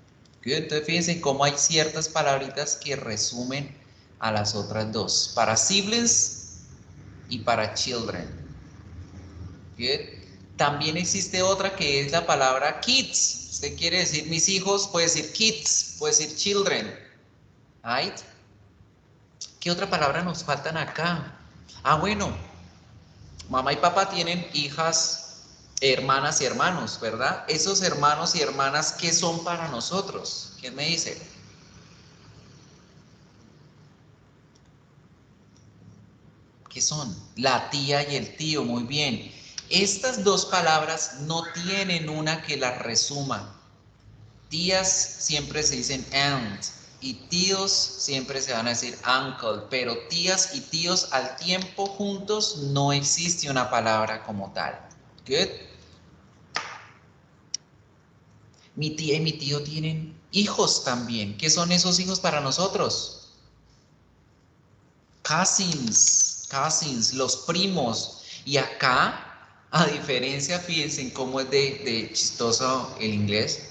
Entonces fíjense cómo hay ciertas palabritas que resumen a las otras dos, para siblings y para children. Good. También existe otra que es la palabra kids. Usted quiere decir mis hijos, puede decir kids, puede decir children. Right? ¿Qué otra palabra nos faltan acá? Ah, bueno, mamá y papá tienen hijas, hermanas y hermanos, ¿verdad? Esos hermanos y hermanas, ¿qué son para nosotros? ¿Quién me dice? ¿Qué son? La tía y el tío, muy bien. Estas dos palabras no tienen una que las resuma. Tías siempre se dicen aunt y tíos siempre se van a decir uncle, pero tías y tíos al tiempo juntos no existe una palabra como tal. Good. Mi tía y mi tío tienen hijos también. ¿Qué son esos hijos para nosotros? Cousins, los primos. Y acá, a diferencia, fíjense en cómo es de chistoso el inglés.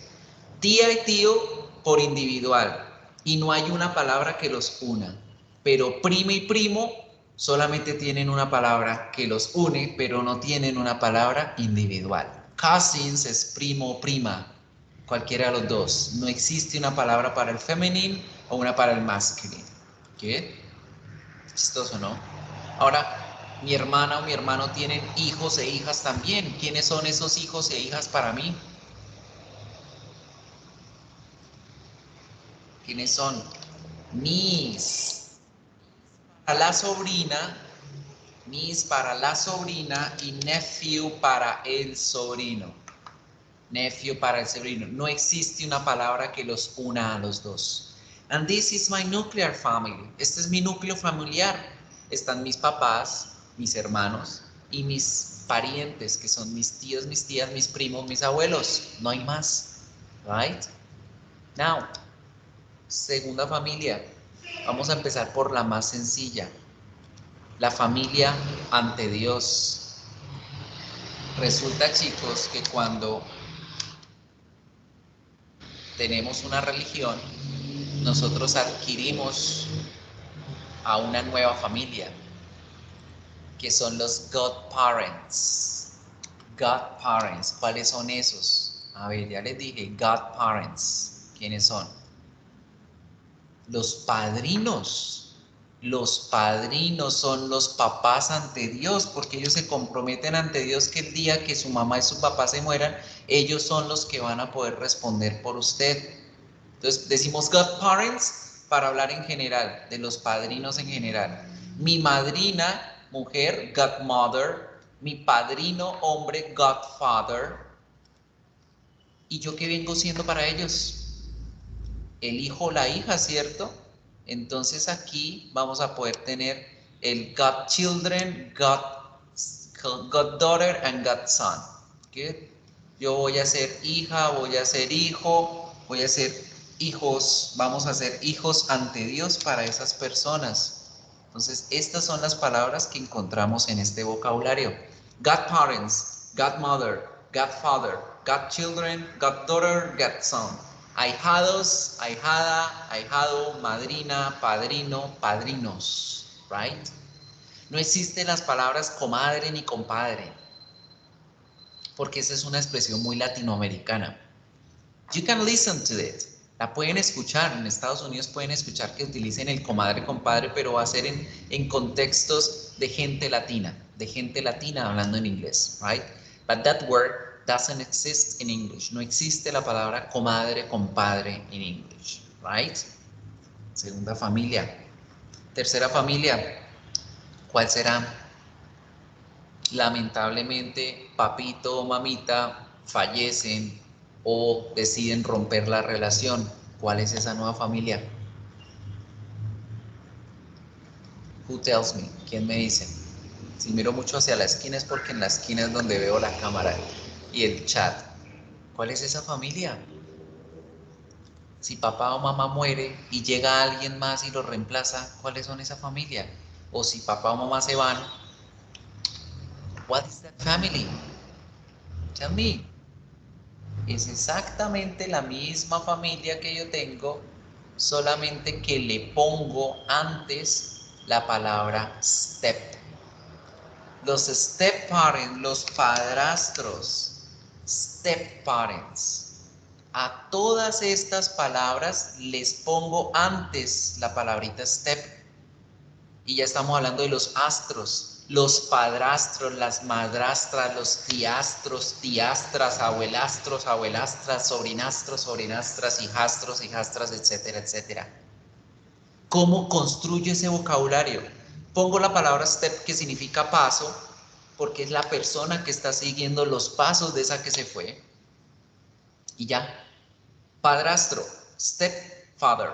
Tía y tío por individual. Y no hay una palabra que los una. Pero prima y primo solamente tienen una palabra que los une, pero no tienen una palabra individual. Cousins es primo o prima. Cualquiera de los dos. No existe una palabra para el femenino o una para el masculino. ¿Qué? Chistoso, ¿no? Ahora, mi hermana o mi hermano tienen hijos e hijas también. ¿Quiénes son esos hijos e hijas para mí? ¿Quiénes son? Mis. Para la sobrina, mis para la sobrina y nephew para el sobrino. Nephew para el sobrino. No existe una palabra que los una a los dos. And this is my nuclear family. Este es mi núcleo familiar. Están mis papás, mis hermanos y mis parientes, que son mis tíos, mis tías, mis primos, mis abuelos. No hay más. Right? Now, segunda familia. Vamos a empezar por la más sencilla. La familia ante Dios. Resulta, chicos, que cuando tenemos una religión, nosotros adquirimos a una nueva familia, que son los godparents. Godparents, ¿cuáles son esos? A ver, ya les dije, godparents. ¿Quiénes son? Los padrinos. Los padrinos son los papás ante Dios, porque ellos se comprometen ante Dios que el día que su mamá y su papá se mueran, ellos son los que van a poder responder por usted. Entonces decimos godparents para hablar en general, de los padrinos en general. Mi madrina, mujer, godmother. Mi padrino, hombre, godfather. ¿Y yo qué vengo siendo para ellos? El hijo o la hija, ¿cierto? Entonces aquí vamos a poder tener el godchildren, goddaughter and godson. ¿Qué? Yo voy a ser hija, voy a ser hijo, voy a ser hijos, vamos a ser hijos ante Dios para esas personas. Entonces estas son las palabras que encontramos en este vocabulario. Godparents, godmother, godfather, godchildren, goddaughter, godson. Ahijados, ahijada, ahijado, madrina, padrino, padrinos, right? No existen las palabras comadre ni compadre, porque esa es una expresión muy latinoamericana. You can listen to it. La pueden escuchar, en Estados Unidos pueden escuchar que utilicen el comadre, compadre, pero va a ser en contextos de gente latina hablando en inglés, right? But that word doesn't exist in English. No existe la palabra comadre, compadre en English, right? Segunda familia. Tercera familia, ¿cuál será? lamentablemente papito o mamita fallecen o deciden romper la relación. ¿Cuál es esa nueva familia? Who tells me? ¿Quién me dice? Si miro mucho hacia la esquina es porque en la esquina es donde veo la cámara y el chat. ¿Cuál es esa familia? Si papá o mamá muere y llega alguien más y lo reemplaza, ¿cuáles son esa familia? O si papá o mamá se van, what is that family? Tell me. Es exactamente la misma familia que yo tengo, solamente que le pongo antes la palabra step. Los step parents, los padrastros, step parents. A todas estas palabras les pongo antes la palabrita step. Y ya estamos hablando de los astros, los padrastros, las madrastras, los tiastros, tiastras, abuelastros, abuelastras, sobrinastros, sobrinastras, hijastros, hijastras, etcétera, etcétera. ¿Cómo construyo ese vocabulario? Pongo la palabra step, que significa paso, porque es la persona que está siguiendo los pasos de esa que se fue. Y ya. Padrastro, stepfather.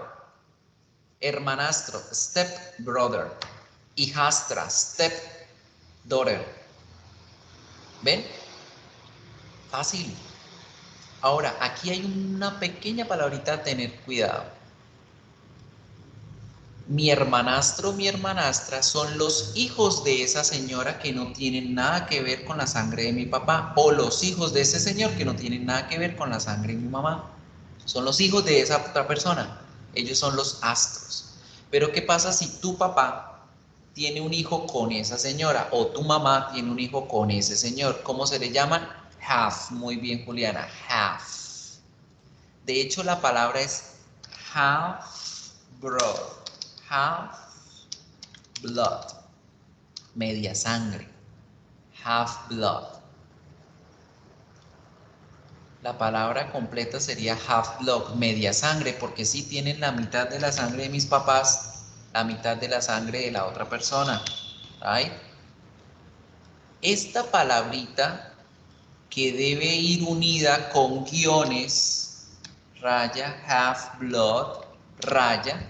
Hermanastro, stepbrother. Hijastra, stepdaughter. ¿Ven? Fácil. Ahora, aquí hay una pequeña palabrita a tener cuidado. Mi hermanastro, mi hermanastra son los hijos de esa señora que no tienen nada que ver con la sangre de mi papá, o los hijos de ese señor que no tienen nada que ver con la sangre de mi mamá. Son los hijos de esa otra persona. Ellos son los astros. Pero ¿qué pasa si tu papá tiene un hijo con esa señora o tu mamá tiene un hijo con ese señor? ¿Cómo se le llaman? Half. Muy bien, Juliana. Half. De hecho, la palabra es half brother. Half blood. Media sangre. Half blood. La palabra completa sería half blood, media sangre, porque sí tienen la mitad de la sangre de mis papás, la mitad de la sangre de la otra persona. ¿Right? Esta palabrita que debe ir unida con guiones, raya, half blood, raya,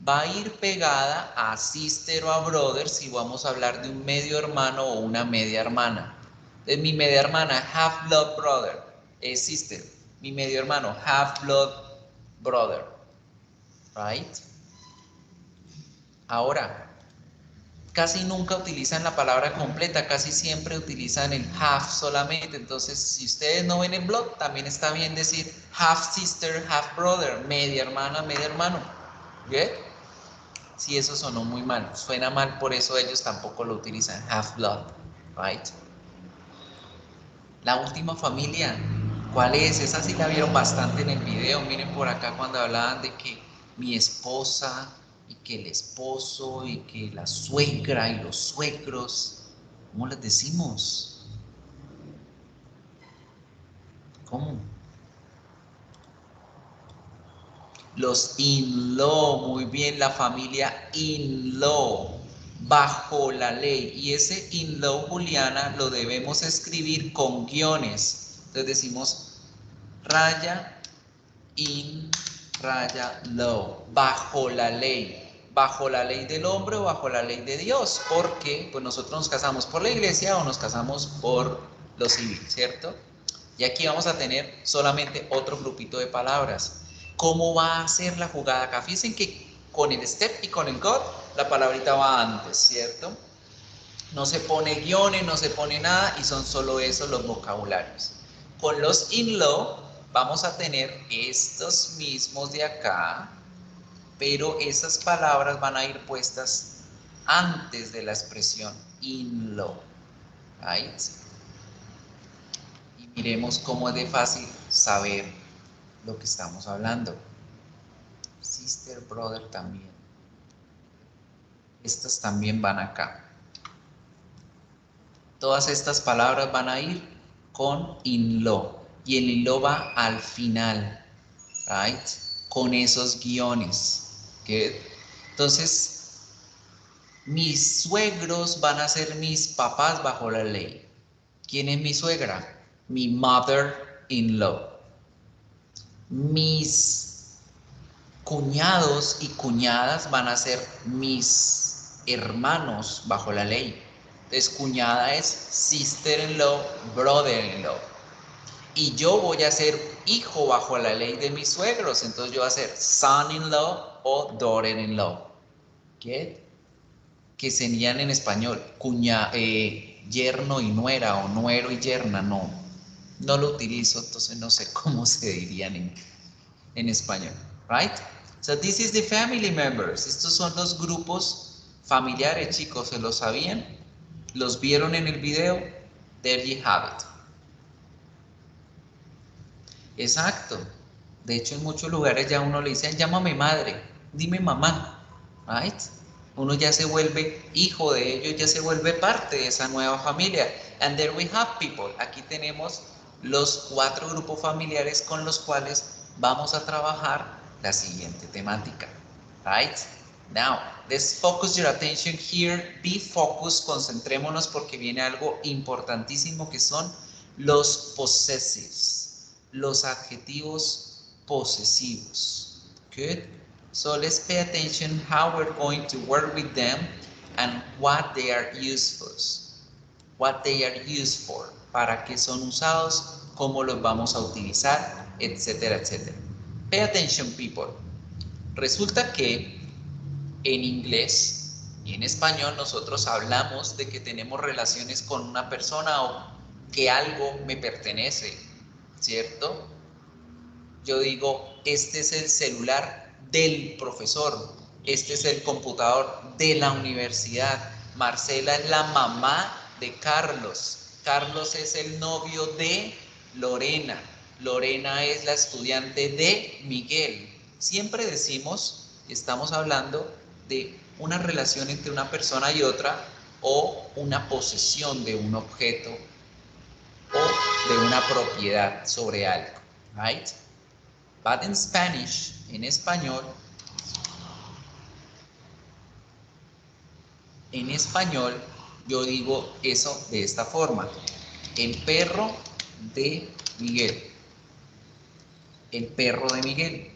va a ir pegada a sister o a brother si vamos a hablar de un medio hermano o una media hermana. Entonces, mi media hermana, half blood brother, es sister. Mi medio hermano, half blood brother. Right? Ahora, casi nunca utilizan la palabra completa, casi siempre utilizan el half solamente. Entonces, si ustedes no ven el blood, también está bien decir half sister, half brother, media hermana, medio hermano. ¿Bien? Si eso sonó muy mal, suena mal, por eso ellos tampoco lo utilizan, half blood, right? La última familia, ¿cuál es? Esa sí la vieron bastante en el video. Miren por acá cuando hablaban de que mi esposa y que el esposo y que la suegra y los suegros. ¿Cómo les decimos? ¿Cómo? Los in-law, muy bien, la familia in-law, bajo la ley. Y ese in-law, Juliana, lo debemos escribir con guiones. Entonces decimos raya in, raya law, bajo la ley. ¿Bajo la ley del hombre o bajo la ley de Dios? Porque pues nosotros nos casamos por la iglesia o nos casamos por lo civil, ¿cierto? Y aquí vamos a tener solamente otro grupito de palabras. ¿Cómo va a ser la jugada acá? Fíjense que con el step y con el God, la palabrita va antes, ¿cierto? No se pone guiones, no se pone nada y son solo esos los vocabularios. Con los in-law vamos a tener estos mismos de acá, pero esas palabras van a ir puestas antes de la expresión in-law. Right? Y miremos cómo es de fácil saber lo que estamos hablando. Sister, brother también. Estas también van acá. Todas estas palabras van a ir con in-law. Y el in-law va al final. Right? Con esos guiones. Good. Entonces, Mis suegros van a ser mis papás bajo la ley. ¿Quién es mi suegra? Mi mother-in-law. Mis cuñados y cuñadas van a ser mis hermanos bajo la ley. Entonces, cuñada es sister-in-law, brother-in-law. Y yo voy a ser hijo bajo la ley de mis suegros. Entonces, yo voy a ser son-in-law o daughter-in-law. ¿Qué? Que serían en español yerno y nuera o nuero y yerna. No lo utilizo, entonces no sé cómo se dirían en español. Right? So this is the family members. Estos son los grupos familiares, chicos. ¿Se lo sabían? ¿Los vieron en el video? There you have it. Exacto. De hecho, en muchos lugares ya uno le dice, llámame madre, dime mamá. Right? Uno ya se vuelve hijo de ellos, ya se vuelve parte de esa nueva familia. And there we have people. Aquí tenemos los 4 grupos familiares con los cuales vamos a trabajar la siguiente temática. Right? Now, let's focus your attention here. Be focused, concentrémonos porque viene algo importantísimo que son los possessives, los adjetivos posesivos. Good? So let's pay attention how we're going to work with them and what they are used for. What they are used for. Para qué son usados, cómo los vamos a utilizar, etcétera, etcétera. Pay attention, people. Resulta que en inglés y en español nosotros hablamos de que tenemos relaciones con una persona o que algo me pertenece, ¿cierto? Yo digo, este es el celular del profesor, este es el computador de la universidad, Marcela es la mamá de Carlos, Carlos es el novio de Lorena, Lorena es la estudiante de Miguel. Siempre decimos, estamos hablando de una relación entre una persona y otra o una posesión de un objeto o de una propiedad sobre algo, right? But in Spanish, en español, yo digo eso de esta forma. El perro de Miguel. El perro de Miguel.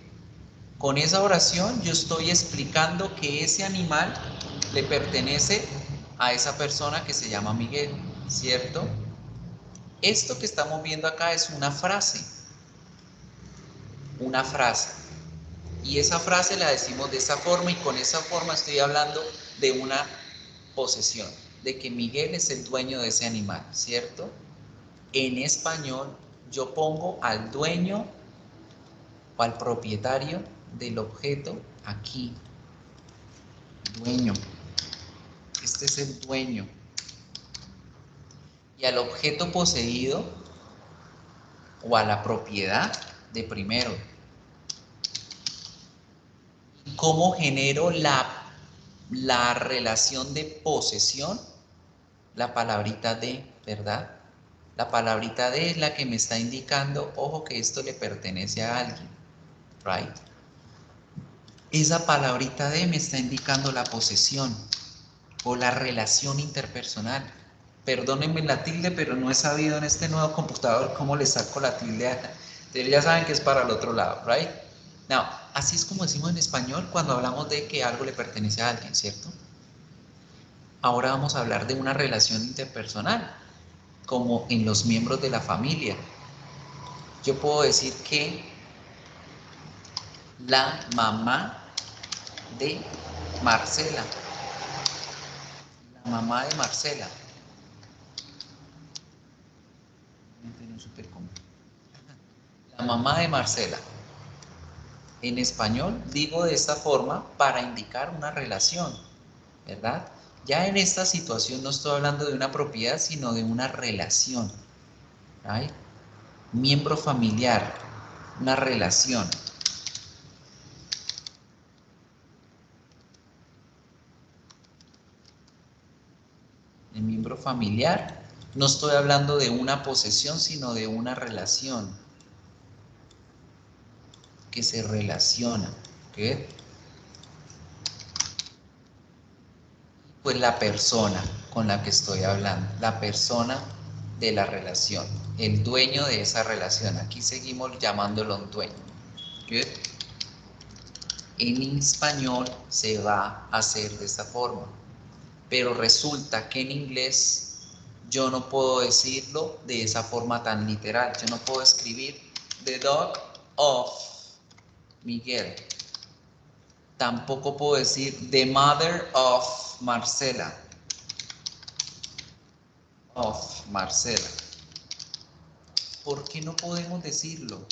Con esa oración yo estoy explicando que ese animal le pertenece a esa persona que se llama Miguel, ¿cierto? Esto que estamos viendo acá es una frase. Una frase. Y esa frase la decimos de esa forma y con esa forma estoy hablando de una posesión, de que Miguel es el dueño de ese animal, ¿cierto? En español yo pongo al dueño o al propietario del objeto aquí. Dueño. Este es el dueño. Y al objeto poseído o a la propiedad de primero. ¿Cómo genero la relación de posesión? La palabrita de, ¿verdad? La palabrita de es la que me está indicando, ojo, que esto le pertenece a alguien, right? Esa palabrita de me está indicando la posesión o la relación interpersonal. Perdónenme la tilde, pero no he sabido en este nuevo computador cómo le saco la tilde a... Ustedes ya saben que es para el otro lado, right? Now, así es como decimos en español cuando hablamos de que algo le pertenece a alguien, ¿cierto? Ahora vamos a hablar de una relación interpersonal, como en los miembros de la familia. Yo puedo decir que la mamá de Marcela, la mamá de Marcela, la mamá de Marcela. En español digo de esta forma para indicar una relación, ¿verdad? Ya en esta situación no estoy hablando de una propiedad, sino de una relación, ¿right? Miembro familiar, una relación. El miembro familiar, no estoy hablando de una posesión, sino de una relación que se relaciona, ¿ok? Pues la persona con la que estoy hablando, la persona de la relación, el dueño de esa relación. Aquí seguimos llamándolo un dueño. Good. En español se va a hacer de esta forma, pero resulta que en inglés yo no puedo decirlo de esa forma tan literal. Yo no puedo escribir the dog of Miguel. Tampoco puedo decir the mother of Marcela. Of Marcela. ¿Por qué no podemos decirlo?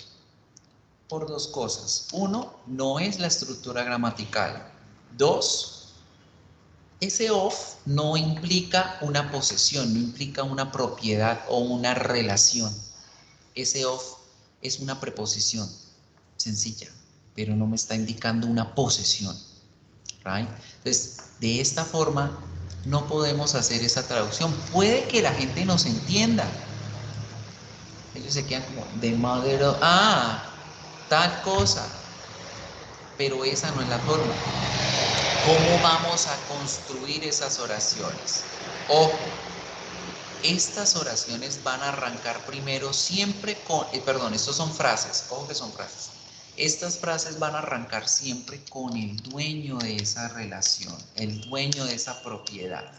Por dos cosas. Uno, no es la estructura gramatical. Dos, ese of no implica una posesión, no implica una propiedad o una relación. Ese of es una preposición sencilla, pero no me está indicando una posesión. Right? Entonces, de esta forma no podemos hacer esa traducción. Puede que la gente nos entienda. Ellos se quedan como the mother of, tal cosa, pero esa no es la forma. ¿Cómo vamos a construir esas oraciones? Ojo, estas oraciones van a arrancar primero siempre con, estos son frases, ojo que son frases. Estas frases van a arrancar siempre con el dueño de esa relación, el dueño de esa propiedad,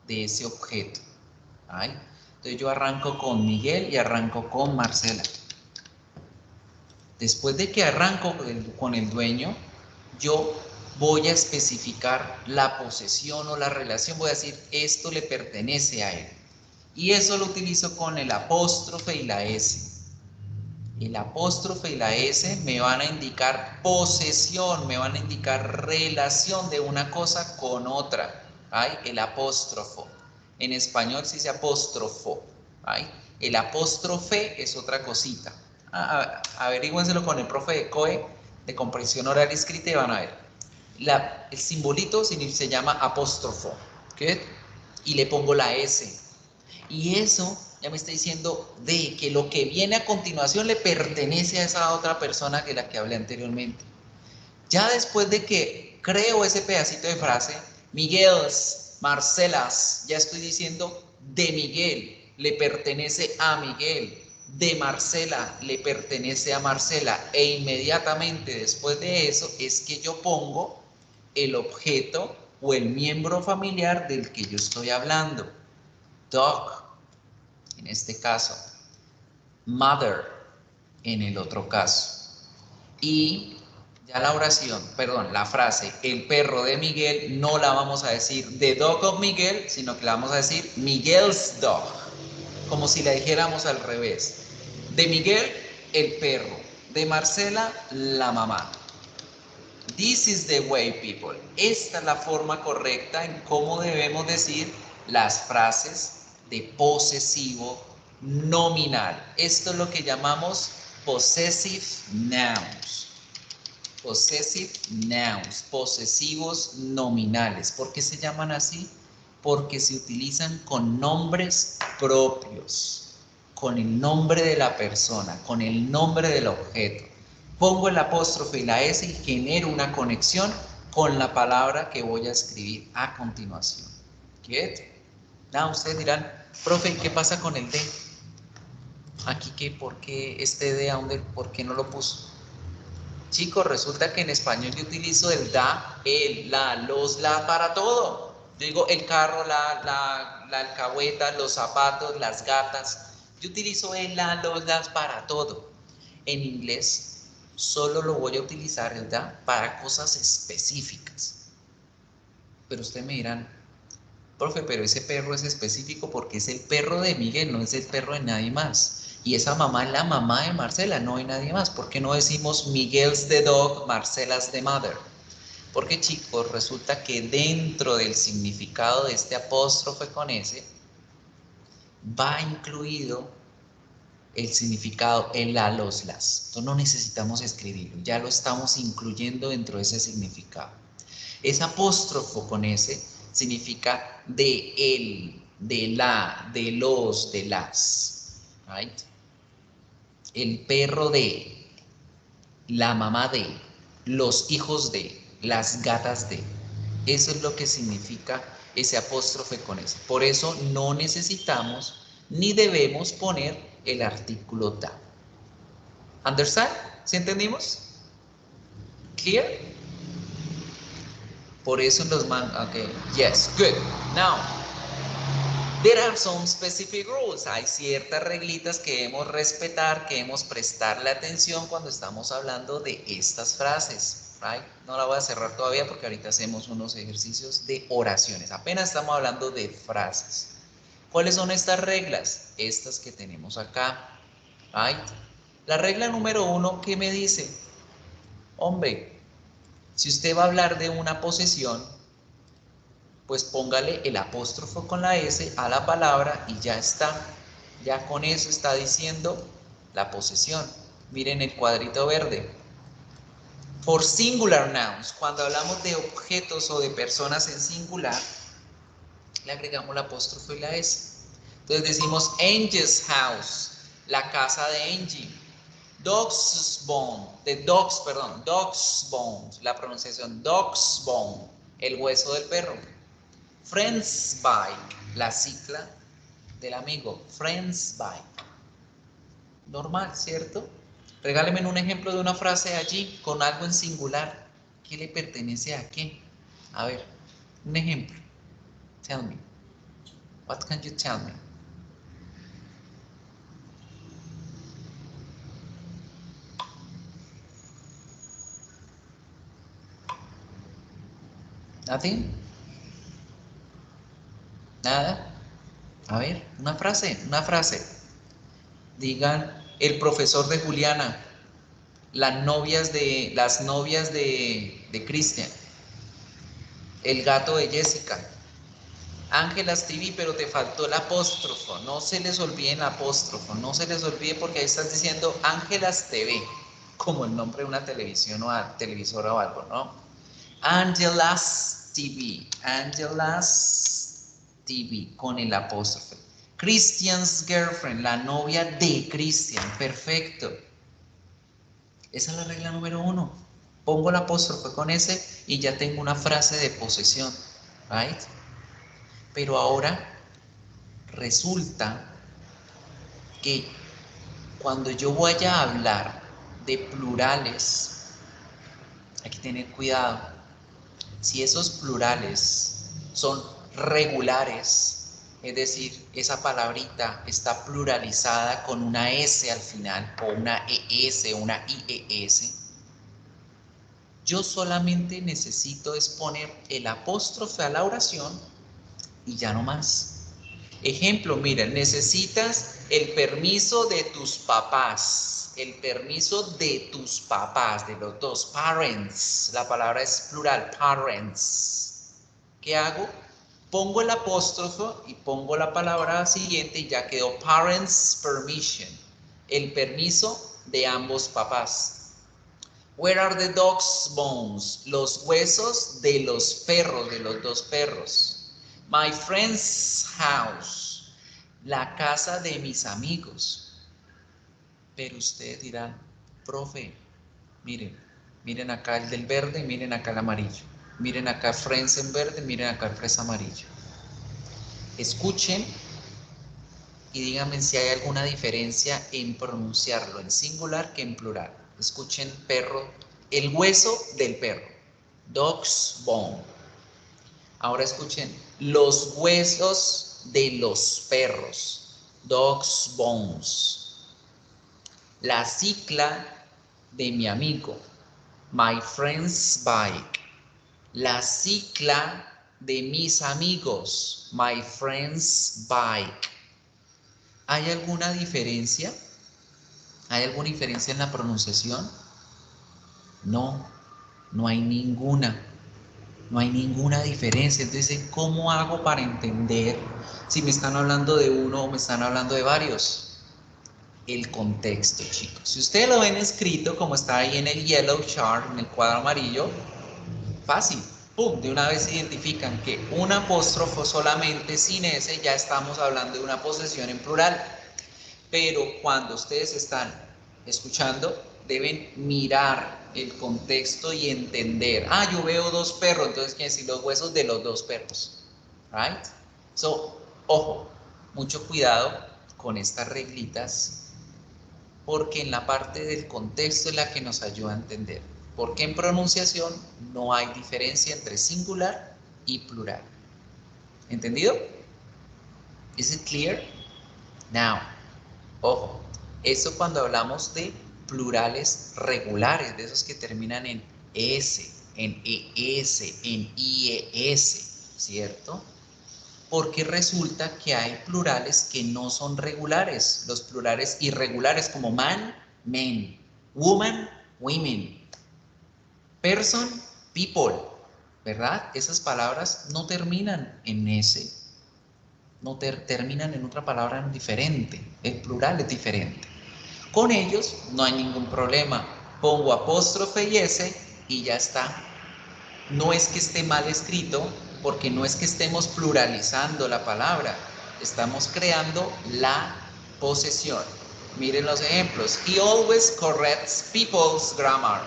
de ese objeto. ¿Ay? Entonces yo arranco con Miguel y arranco con Marcela. Después de que arranco con el dueño, yo voy a especificar la posesión o la relación. Voy a decir, esto le pertenece a él. Y eso lo utilizo con el apóstrofe y la S. El apóstrofe y la S me van a indicar posesión, me van a indicar relación de una cosa con otra. ¿Ay? El apóstrofo. En español se dice apóstrofo. ¿Ay? El apóstrofe es otra cosita. Averígüenselo con el profe de COE, de comprensión oral y escrita, y van a ver. El simbolito se llama apóstrofo. ¿Okay? Y le pongo la S. Y eso ya me está diciendo de que lo que viene a continuación le pertenece a esa otra persona que la que hablé anteriormente. Ya después de que creo ese pedacito de frase, Miguels, Marcelas, ya estoy diciendo de Miguel, le pertenece a Miguel, de Marcela, le pertenece a Marcela, e inmediatamente después de eso es que yo pongo el objeto o el miembro familiar del que yo estoy hablando. Dog, en este caso, mother, en el otro caso. Y ya la oración, perdón, la frase, el perro de Miguel, no la vamos a decir the dog of Miguel, sino que la vamos a decir Miguel's dog, como si la dijéramos al revés. De Miguel, el perro. De Marcela, la mamá. This is the way, people. Esta es la forma correcta en cómo debemos decir las frases de posesivo nominal. Esto es lo que llamamos possessive nouns. Possessive nouns, posesivos nominales. ¿Por qué se llaman así? Porque se utilizan con nombres propios, con el nombre de la persona, con el nombre del objeto. Pongo el apóstrofe y la S y genero una conexión con la palabra que voy a escribir a continuación. ¿Get? Ustedes dirán, profe, ¿qué pasa con el D? Aquí, ¿por qué este D, por qué no lo puso? Chicos, resulta que en español yo utilizo el da, el, la, los, la para todo. Yo digo el carro, la alcahueta, los zapatos, las gatas. Yo utilizo el, la, los, las para todo. En inglés solo lo voy a utilizar el da para cosas específicas. Pero ustedes me dirán, profe, pero ese perro es específico porque es el perro de Miguel, no es el perro de nadie más. Y esa mamá es la mamá de Marcela, no hay nadie más. ¿Por qué no decimos Miguel's the dog, Marcela's the mother? Porque, chicos, resulta que dentro del significado de este apóstrofe con S va incluido el significado el, la, los, las. Entonces no necesitamos escribirlo, ya lo estamos incluyendo dentro de ese significado. Ese apóstrofo con S significa de el, de la, de los, de las. Right? El perro de, la mamá de, los hijos de, las gatas de. Eso es lo que significa ese apóstrofe con ese. Por eso no necesitamos ni debemos poner el artículo that. ¿Understand? ¿Sí entendimos? ¿Clear? Por eso los okay, yes, good. Now, there are some specific rules. Hay ciertas reglitas que debemos respetar, que debemos prestarle atención cuando estamos hablando de estas frases. Right? No la voy a cerrar todavía porque ahorita hacemos unos ejercicios de oraciones. Apenas estamos hablando de frases. ¿Cuáles son estas reglas? Estas que tenemos acá. Right? La regla número 1, ¿qué me dice? Hombre, si usted va a hablar de una posesión, pues póngale el apóstrofo con la S a la palabra y ya está. Ya con eso está diciendo la posesión. Miren el cuadrito verde. For singular nouns, cuando hablamos de objetos o de personas en singular, le agregamos el apóstrofo y la S. Entonces decimos Angie's house, la casa de Angie. Dog's bone, dog's bones, la pronunciación dog's bone, el hueso del perro. Friend's bike, la cicla del amigo, friend's bike. Normal, ¿cierto? Regálenme un ejemplo de una frase allí con algo en singular. ¿Qué le pertenece a qué? A ver, un ejemplo. Tell me. What can you tell me? Nothing? Nada. A ver, una frase. Digan, el profesor de Juliana, las novias de Cristian, el gato de Jessica, Ángelas TV, pero te faltó el apóstrofo. No se les olvide el apóstrofo, no se les olvide porque ahí estás diciendo Ángelas TV, como el nombre de una televisión o televisora o algo, ¿no? Angela's TV, con el apóstrofe. Christian's girlfriend, la novia de Christian, perfecto. Esa es la regla número 1. Pongo el apóstrofe con ese y ya tengo una frase de posesión, right? Pero ahora resulta que cuando yo vaya a hablar de plurales, hay que tener cuidado. Si esos plurales son regulares, es decir, esa palabrita está pluralizada con una S al final, o una ES, una IES, yo solamente necesito es poner el apóstrofe a la oración y ya no más. Ejemplo, miren, necesitas el permiso de tus papás, de los dos, parents, la palabra es plural, parents. ¿Qué hago? Pongo el apóstrofo y pongo la palabra siguiente y ya quedó parents permission, el permiso de ambos papás. Where are the dog's bones? Los huesos de los perros, de los dos perros. My friend's house, la casa de mis amigos. Pero ustedes dirán, profe, miren acá el del verde y miren acá el amarillo. Miren acá friends en verde, miren acá el fresa amarillo. Escuchen y díganme si hay alguna diferencia en pronunciarlo en singular que en plural. Escuchen perro, el hueso del perro, dog's bone. Ahora escuchen los huesos de los perros, dog's bones. La cicla de mi amigo, my friend's bike. La cicla de mis amigos, my friend's bike. ¿Hay alguna diferencia? ¿Hay alguna diferencia en la pronunciación? No, no hay ninguna. No hay ninguna diferencia. Entonces, ¿cómo hago para entender si me están hablando de uno o me están hablando de varios? El contexto, chicos. Si ustedes lo ven escrito como está ahí en el yellow chart, en el cuadro amarillo, fácil. ¡Pum! De una vez identifican que un apóstrofo solamente sin ese ya estamos hablando de una posesión en plural. Pero cuando ustedes están escuchando, deben mirar el contexto y entender. Ah, yo veo dos perros, entonces quiere decir los huesos de los dos perros. right? So, ojo, mucho cuidado con estas reglitas, porque en la parte del contexto es la que nos ayuda a entender. Porque en pronunciación no hay diferencia entre singular y plural. ¿Entendido? Is it clear? Now, ojo, eso cuando hablamos de plurales regulares, de esos que terminan en S, en ES, en IES, ¿cierto? Porque resulta que hay plurales que no son regulares, los plurales irregulares como man, men, woman, women, person, people, ¿verdad? Esas palabras no terminan en S, no terminan en otra palabra diferente, el plural es diferente. Con ellos no hay ningún problema, pongo apóstrofe y S y ya está. No es que esté mal escrito, porque no es que estemos pluralizando la palabra, estamos creando la posesión. Miren los ejemplos. He always corrects people's grammar.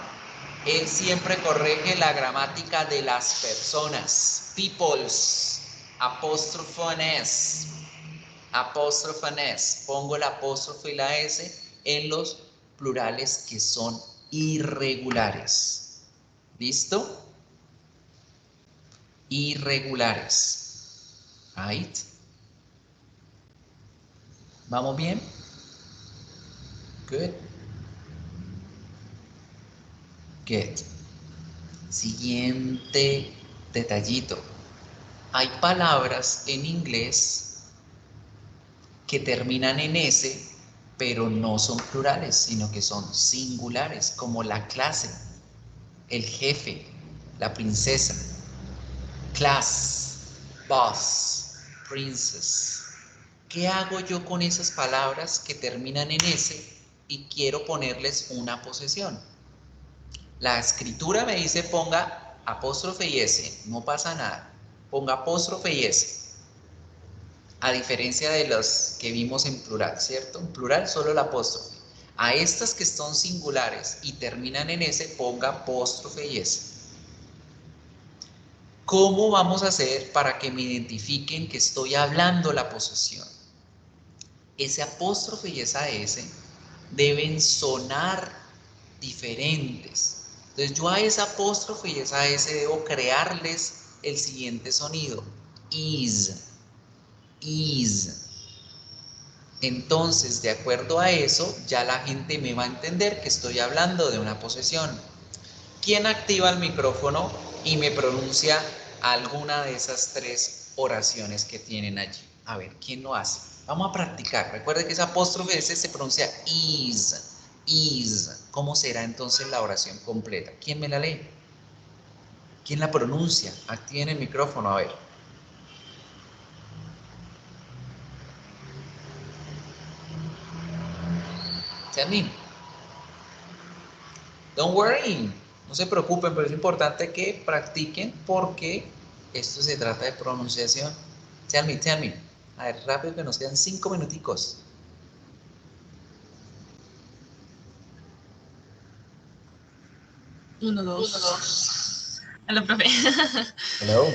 Él siempre corrige la gramática de las personas. People's. Apóstrofo en S. Apóstrofo en S. Pongo el apóstrofo y la S en los plurales que son irregulares. ¿Listo? Irregulares. Right? ¿Vamos bien? Good. Good. Siguiente detallito. Hay palabras en inglés que terminan en S, pero no son plurales, sino que son singulares, como la clase, el jefe, la princesa, class, boss, princess. ¿Qué hago yo con esas palabras que terminan en S y quiero ponerles una posesión? La escritura me dice ponga apóstrofe y S, no pasa nada. Ponga apóstrofe y S. A diferencia de los que vimos en plural, ¿cierto? En plural solo el apóstrofe. A estas que son singulares y terminan en S, ponga apóstrofe y S. ¿Cómo vamos a hacer para que me identifiquen que estoy hablando la posesión? Ese apóstrofe y esa S deben sonar diferentes. Entonces yo a esa apóstrofe y esa S debo crearles el siguiente sonido. Is. Is. Entonces, de acuerdo a eso, ya la gente me va a entender que estoy hablando de una posesión. ¿Quién activa el micrófono y me pronuncia alguna de esas tres oraciones que tienen allí? A ver, ¿quién lo hace? Vamos a practicar. Recuerde que esa apóstrofe S se pronuncia is. Is. ¿Cómo será entonces la oración completa? ¿Quién me la lee? ¿Quién la pronuncia? Activen el micrófono, a ver. Tell me. Don't worry. No se preocupen, pero es importante que practiquen porque esto se trata de pronunciación. Tell me, tell me. A ver, rápido que nos quedan 5 minuticos. Uno, dos. Hola, profe. Hello.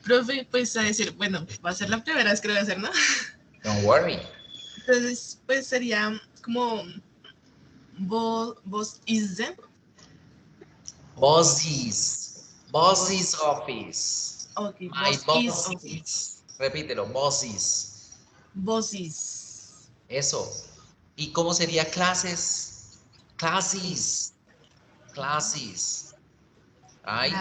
Profe, pues a decir, bueno, va a ser la primera vez que lo voy a hacer, ¿no? Don't worry. Entonces, pues sería como vos is the. Bosses. Bosses office. Ok, My vos is bosses. Repítelo, bosses. Vos is. Eso. ¿Y cómo sería clases? Classes. Classes. Right?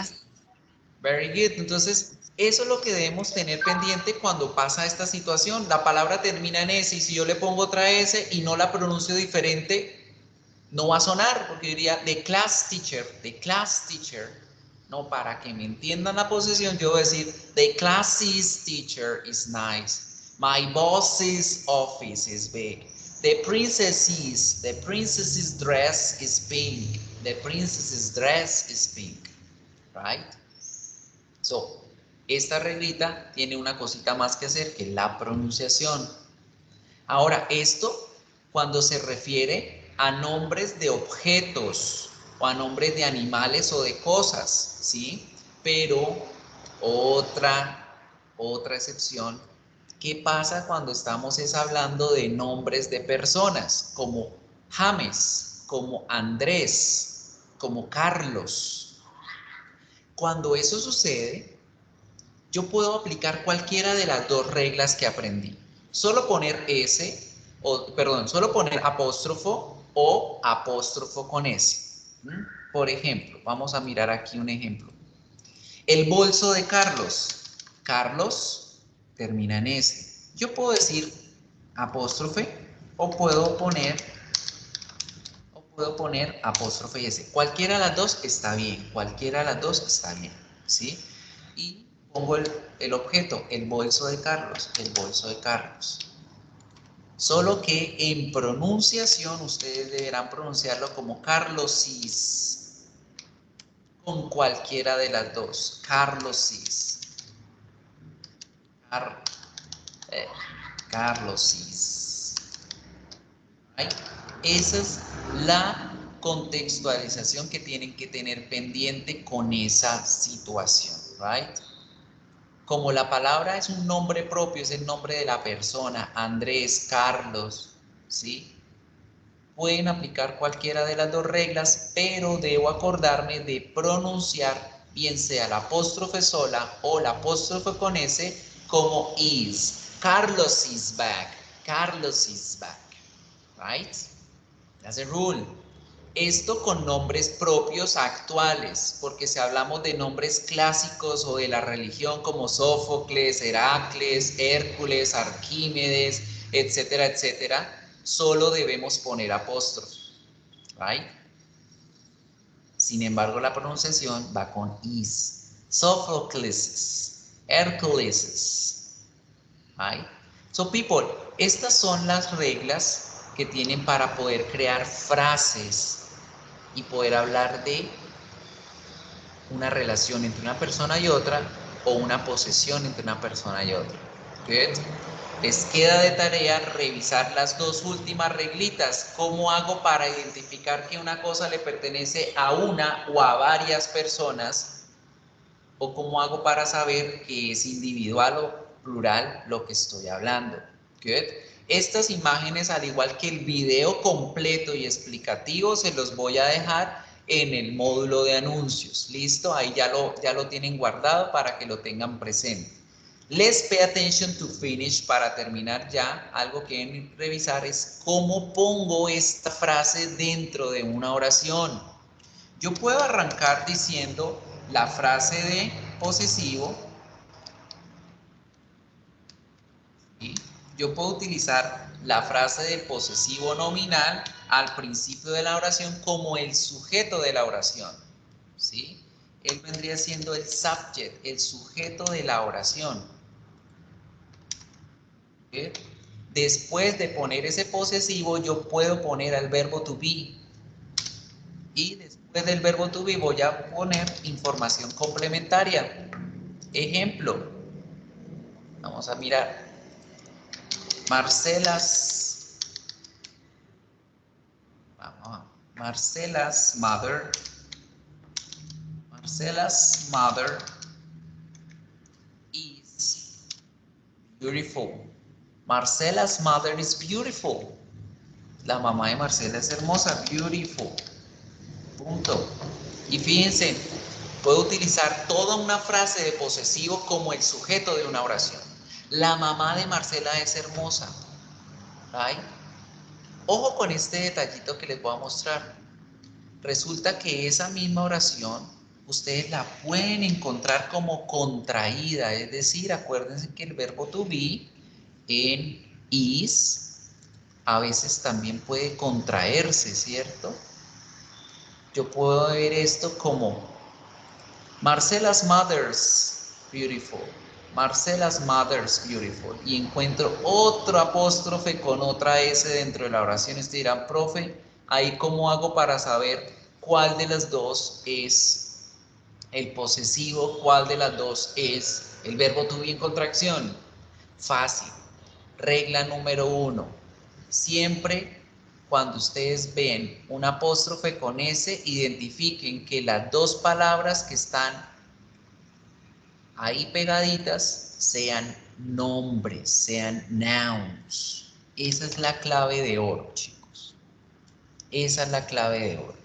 Very good. Entonces, eso es lo que debemos tener pendiente cuando pasa esta situación. La palabra termina en S y si yo le pongo otra S y no la pronuncio diferente, no va a sonar, porque yo diría the class teacher. No, para que me entiendan la posesión, yo voy a decir the class's teacher is nice. My boss's office is big. The princess's dress is pink. The princess's dress is pink. Right? So, esta reglita tiene una cosita más que hacer, que la pronunciación. Ahora, esto cuando se refiere a nombres de objetos o a nombres de animales o de cosas, ¿sí? Pero otra otra excepción. ¿Qué pasa cuando estamos hablando de nombres de personas como James, como Andrés, como Carlos? Cuando eso sucede, yo puedo aplicar cualquiera de las dos reglas que aprendí. Solo poner S, solo poner apóstrofo o apóstrofo con S. Por ejemplo, vamos a mirar aquí un ejemplo. El bolso de Carlos. Carlos termina en S. Yo puedo decir apóstrofe o puedo poner apóstrofe y S. Cualquiera de las dos está bien. Cualquiera de las dos está bien. ¿Sí? Y pongo el objeto, el bolso de Carlos. El bolso de Carlos. Solo que en pronunciación ustedes deberán pronunciarlo como Carlosis. Con cualquiera de las dos. Carlosis. Carlosis. ¿Right? Esa es la contextualización que tienen que tener pendiente con esa situación. Right? Como la palabra es un nombre propio, es el nombre de la persona, Andrés, Carlos, ¿sí? Pueden aplicar cualquiera de las dos reglas, pero debo acordarme de pronunciar bien sea la apóstrofe sola o la apóstrofe con S como is. Carlos is back. Carlos is back. Right? That's a rule. Esto con nombres propios actuales, porque si hablamos de nombres clásicos o de la religión como Sófocles, Heracles, Hércules, Arquímedes, etcétera, etcétera, solo debemos poner apóstrofe, right? Sin embargo, la pronunciación va con is. Sophocles, Hercules, right? So people, estas son las reglas que tienen para poder crear frases y poder hablar de una relación entre una persona y otra o una posesión entre una persona y otra. Good. Les queda de tarea revisar las dos últimas reglitas. ¿Cómo hago para identificar que una cosa le pertenece a una o a varias personas? ¿O cómo hago para saber que es individual o plural lo que estoy hablando? Good. Estas imágenes, al igual que el video completo y explicativo, se los voy a dejar en el módulo de anuncios. ¿Listo? Ahí ya lo tienen guardado para que lo tengan presente. Let's pay attention to finish. Para terminar ya, algo que deben revisar es cómo pongo esta frase dentro de una oración. Yo puedo arrancar diciendo la frase de posesivo. ¿Sí? Yo puedo utilizar la frase del posesivo nominal al principio de la oración como el sujeto de la oración. ¿Sí? Él vendría siendo el subject, el sujeto de la oración. ¿Sí? Después de poner ese posesivo, yo puedo poner al verbo to be. Y después del verbo to be voy a poner información complementaria. Ejemplo. Vamos a mirar. Marcela's mother is beautiful. Marcela's mother is beautiful. La mamá de Marcela es hermosa, beautiful. Punto. Y fíjense, puedo utilizar toda una frase de posesivo como el sujeto de una oración. La mamá de Marcela es hermosa. ¿Right? Ojo con este detallito que les voy a mostrar. Resulta que esa misma oración ustedes la pueden encontrar como contraída, es decir, acuérdense que el verbo to be en is a veces también puede contraerse, ¿cierto? Yo puedo ver esto como Marcela's mother's beautiful. Marcela's mother's beautiful. Y encuentro otro apóstrofe con otra S dentro de la oración. Ustedes dirán, profe, ¿ahí cómo hago para saber cuál de las dos es el posesivo? ¿Cuál de las dos es el verbo to be en contracción? Fácil. Regla número 1. Siempre cuando ustedes ven un apóstrofe con S, identifiquen que las dos palabras que están ahí pegaditas sean nombres, sean nouns. Esa es la clave de oro, chicos. Esa es la clave de oro.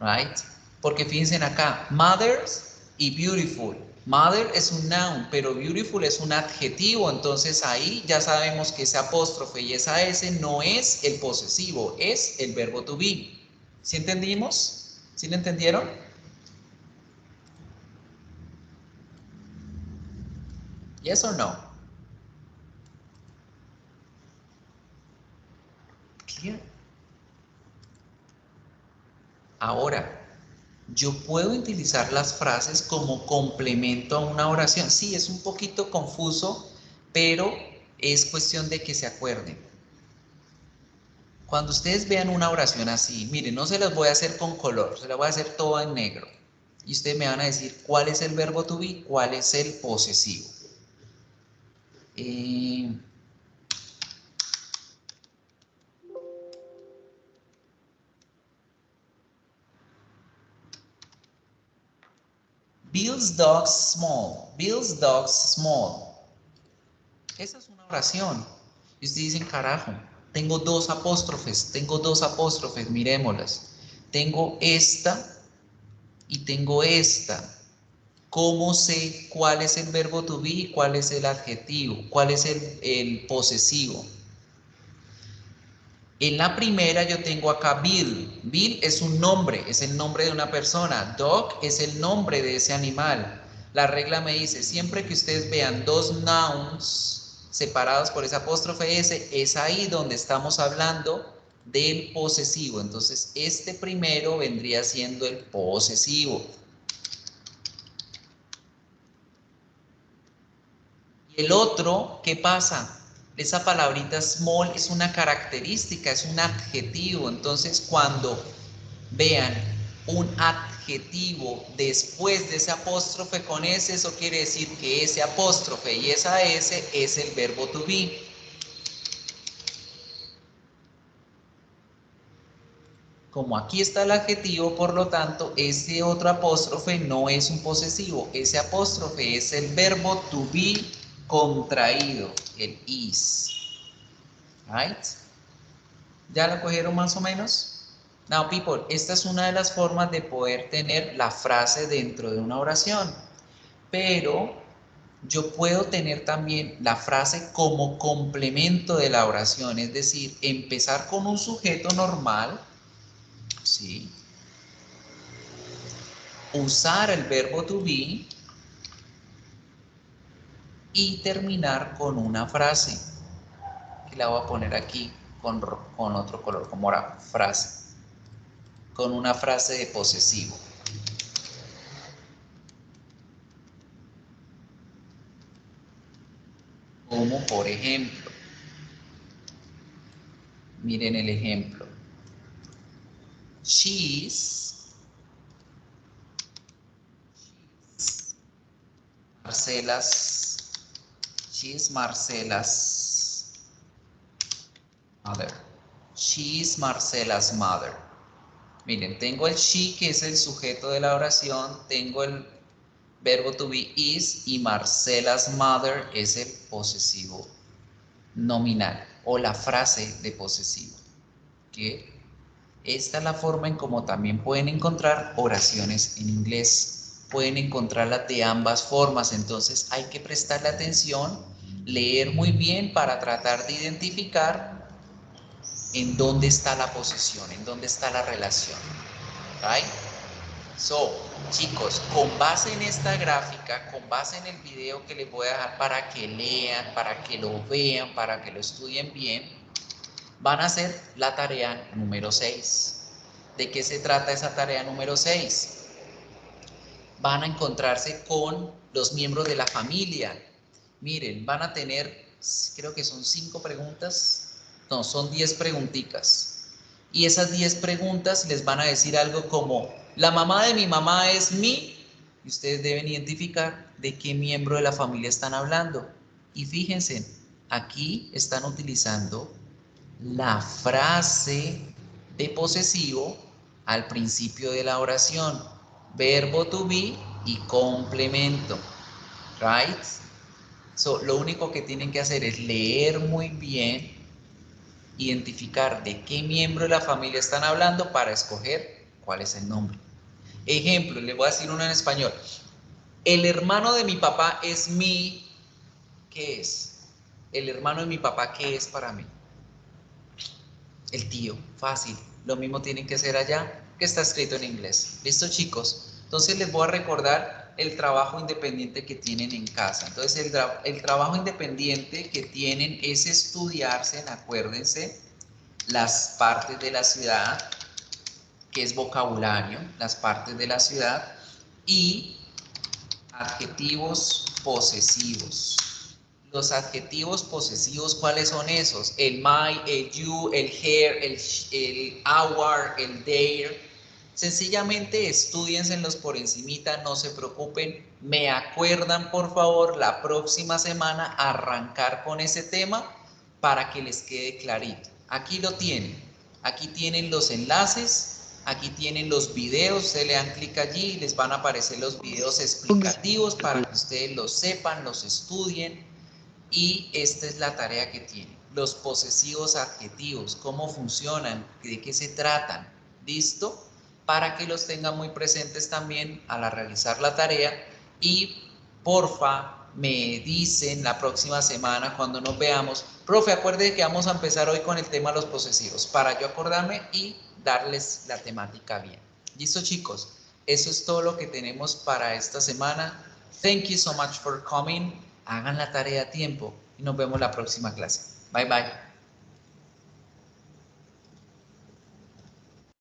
Right? Porque fíjense acá, mothers y beautiful. Mother es un noun, pero beautiful es un adjetivo, entonces ahí ya sabemos que ese apóstrofe y esa S no es el posesivo, es el verbo to be. ¿Sí entendimos? ¿Sí lo entendieron? Yes or no? Clear. Ahora, yo puedo utilizar las frases como complemento a una oración. Sí, es un poquito confuso, pero es cuestión de que se acuerden. Cuando ustedes vean una oración así, miren, no se las voy a hacer con color, se las voy a hacer toda en negro. Y ustedes me van a decir cuál es el verbo to be, cuál es el posesivo. Bill's dogs small. Bill's dogs small. Esa es una oración. Y ustedes dicen, carajo, tengo dos apóstrofes, miremoslas. Tengo esta y tengo esta. ¿Cómo sé cuál es el verbo to be, cuál es el adjetivo, cuál es el posesivo? En la primera yo tengo acá Bill. Bill es un nombre, es el nombre de una persona. Dog es el nombre de ese animal. La regla me dice, siempre que ustedes vean dos nouns separados por esa apóstrofe S, es ahí donde estamos hablando del posesivo. Entonces, este primero vendría siendo el posesivo. Y el otro, ¿qué pasa? Esa palabrita small es una característica, es un adjetivo. Entonces, cuando vean un adjetivo después de ese apóstrofe con S, eso quiere decir que ese apóstrofe y esa S es el verbo to be. Como aquí está el adjetivo, por lo tanto, ese otro apóstrofe no es un posesivo. Ese apóstrofe es el verbo to be contraído, el is. Right? ¿Ya lo cogieron más o menos? Now, people, esta es una de las formas de poder tener la frase dentro de una oración. Pero yo puedo tener también la frase como complemento de la oración, es decir, empezar con un sujeto normal, ¿sí? Usar el verbo to be y terminar con una frase, que la voy a poner aquí con otro color, como ahora, frase, con una frase de posesivo. Como por ejemplo, miren el ejemplo, she's Marcela's mother. She's Marcela's mother. Miren, tengo el she, que es el sujeto de la oración, tengo el verbo to be is, y Marcela's mother es el posesivo nominal o la frase de posesivo. ¿Okay? Esta es la forma en cómo también pueden encontrar oraciones en inglés. Pueden encontrarlas de ambas formas, entonces hay que prestarle atención, leer muy bien para tratar de identificar en dónde está la posesión, en dónde está la relación. ¿Right? So, chicos, con base en esta gráfica, con base en el video que les voy a dejar para que lean, para que lo vean, para que lo estudien bien, van a hacer la tarea número 6. ¿De qué se trata esa tarea número 6? Van a encontrarse con los miembros de la familia. Miren, van a tener, creo que son 5 preguntas, no, son 10 preguntitas. Y esas 10 preguntas les van a decir algo como, la mamá de mi mamá es mi, y ustedes deben identificar de qué miembro de la familia están hablando. Y fíjense, aquí están utilizando la frase de posesivo al principio de la oración. Verbo to be y complemento. Right? So, lo único que tienen que hacer es leer muy bien, identificar de qué miembro de la familia están hablando para escoger cuál es el nombre. Ejemplo, le voy a decir uno en español. El hermano de mi papá es mi... ¿Qué es? El hermano de mi papá, ¿qué es para mí? El tío, fácil. Lo mismo tienen que ser allá, que está escrito en inglés. ¿Listo, chicos? Entonces les voy a recordar el trabajo independiente que tienen en casa. Entonces el trabajo independiente que tienen es estudiarse, acuérdense, las partes de la ciudad, que es vocabulario, las partes de la ciudad, y adjetivos posesivos. Los adjetivos posesivos, ¿cuáles son esos? El my, el you, el her, el our, el their. Sencillamente estudienselos por encimita, no se preocupen. Me acuerdan, por favor, la próxima semana arrancar con ese tema para que les quede clarito. Aquí lo tienen. Aquí tienen los enlaces. Aquí tienen los videos, ustedes le dan clic allí y les van a aparecer los videos explicativos para que ustedes los sepan, los estudien. Y esta es la tarea que tienen. Los posesivos adjetivos, cómo funcionan, de qué se tratan. ¿Listo? Para que los tengan muy presentes también al realizar la tarea. Y porfa, me dicen la próxima semana cuando nos veamos, profe, acuerde que vamos a empezar hoy con el tema de los posesivos, para yo acordarme y darles la temática bien. ¿Listo, chicos? Eso es todo lo que tenemos para esta semana. Thank you so much for coming. Hagan la tarea a tiempo y nos vemos la próxima clase. Bye, bye.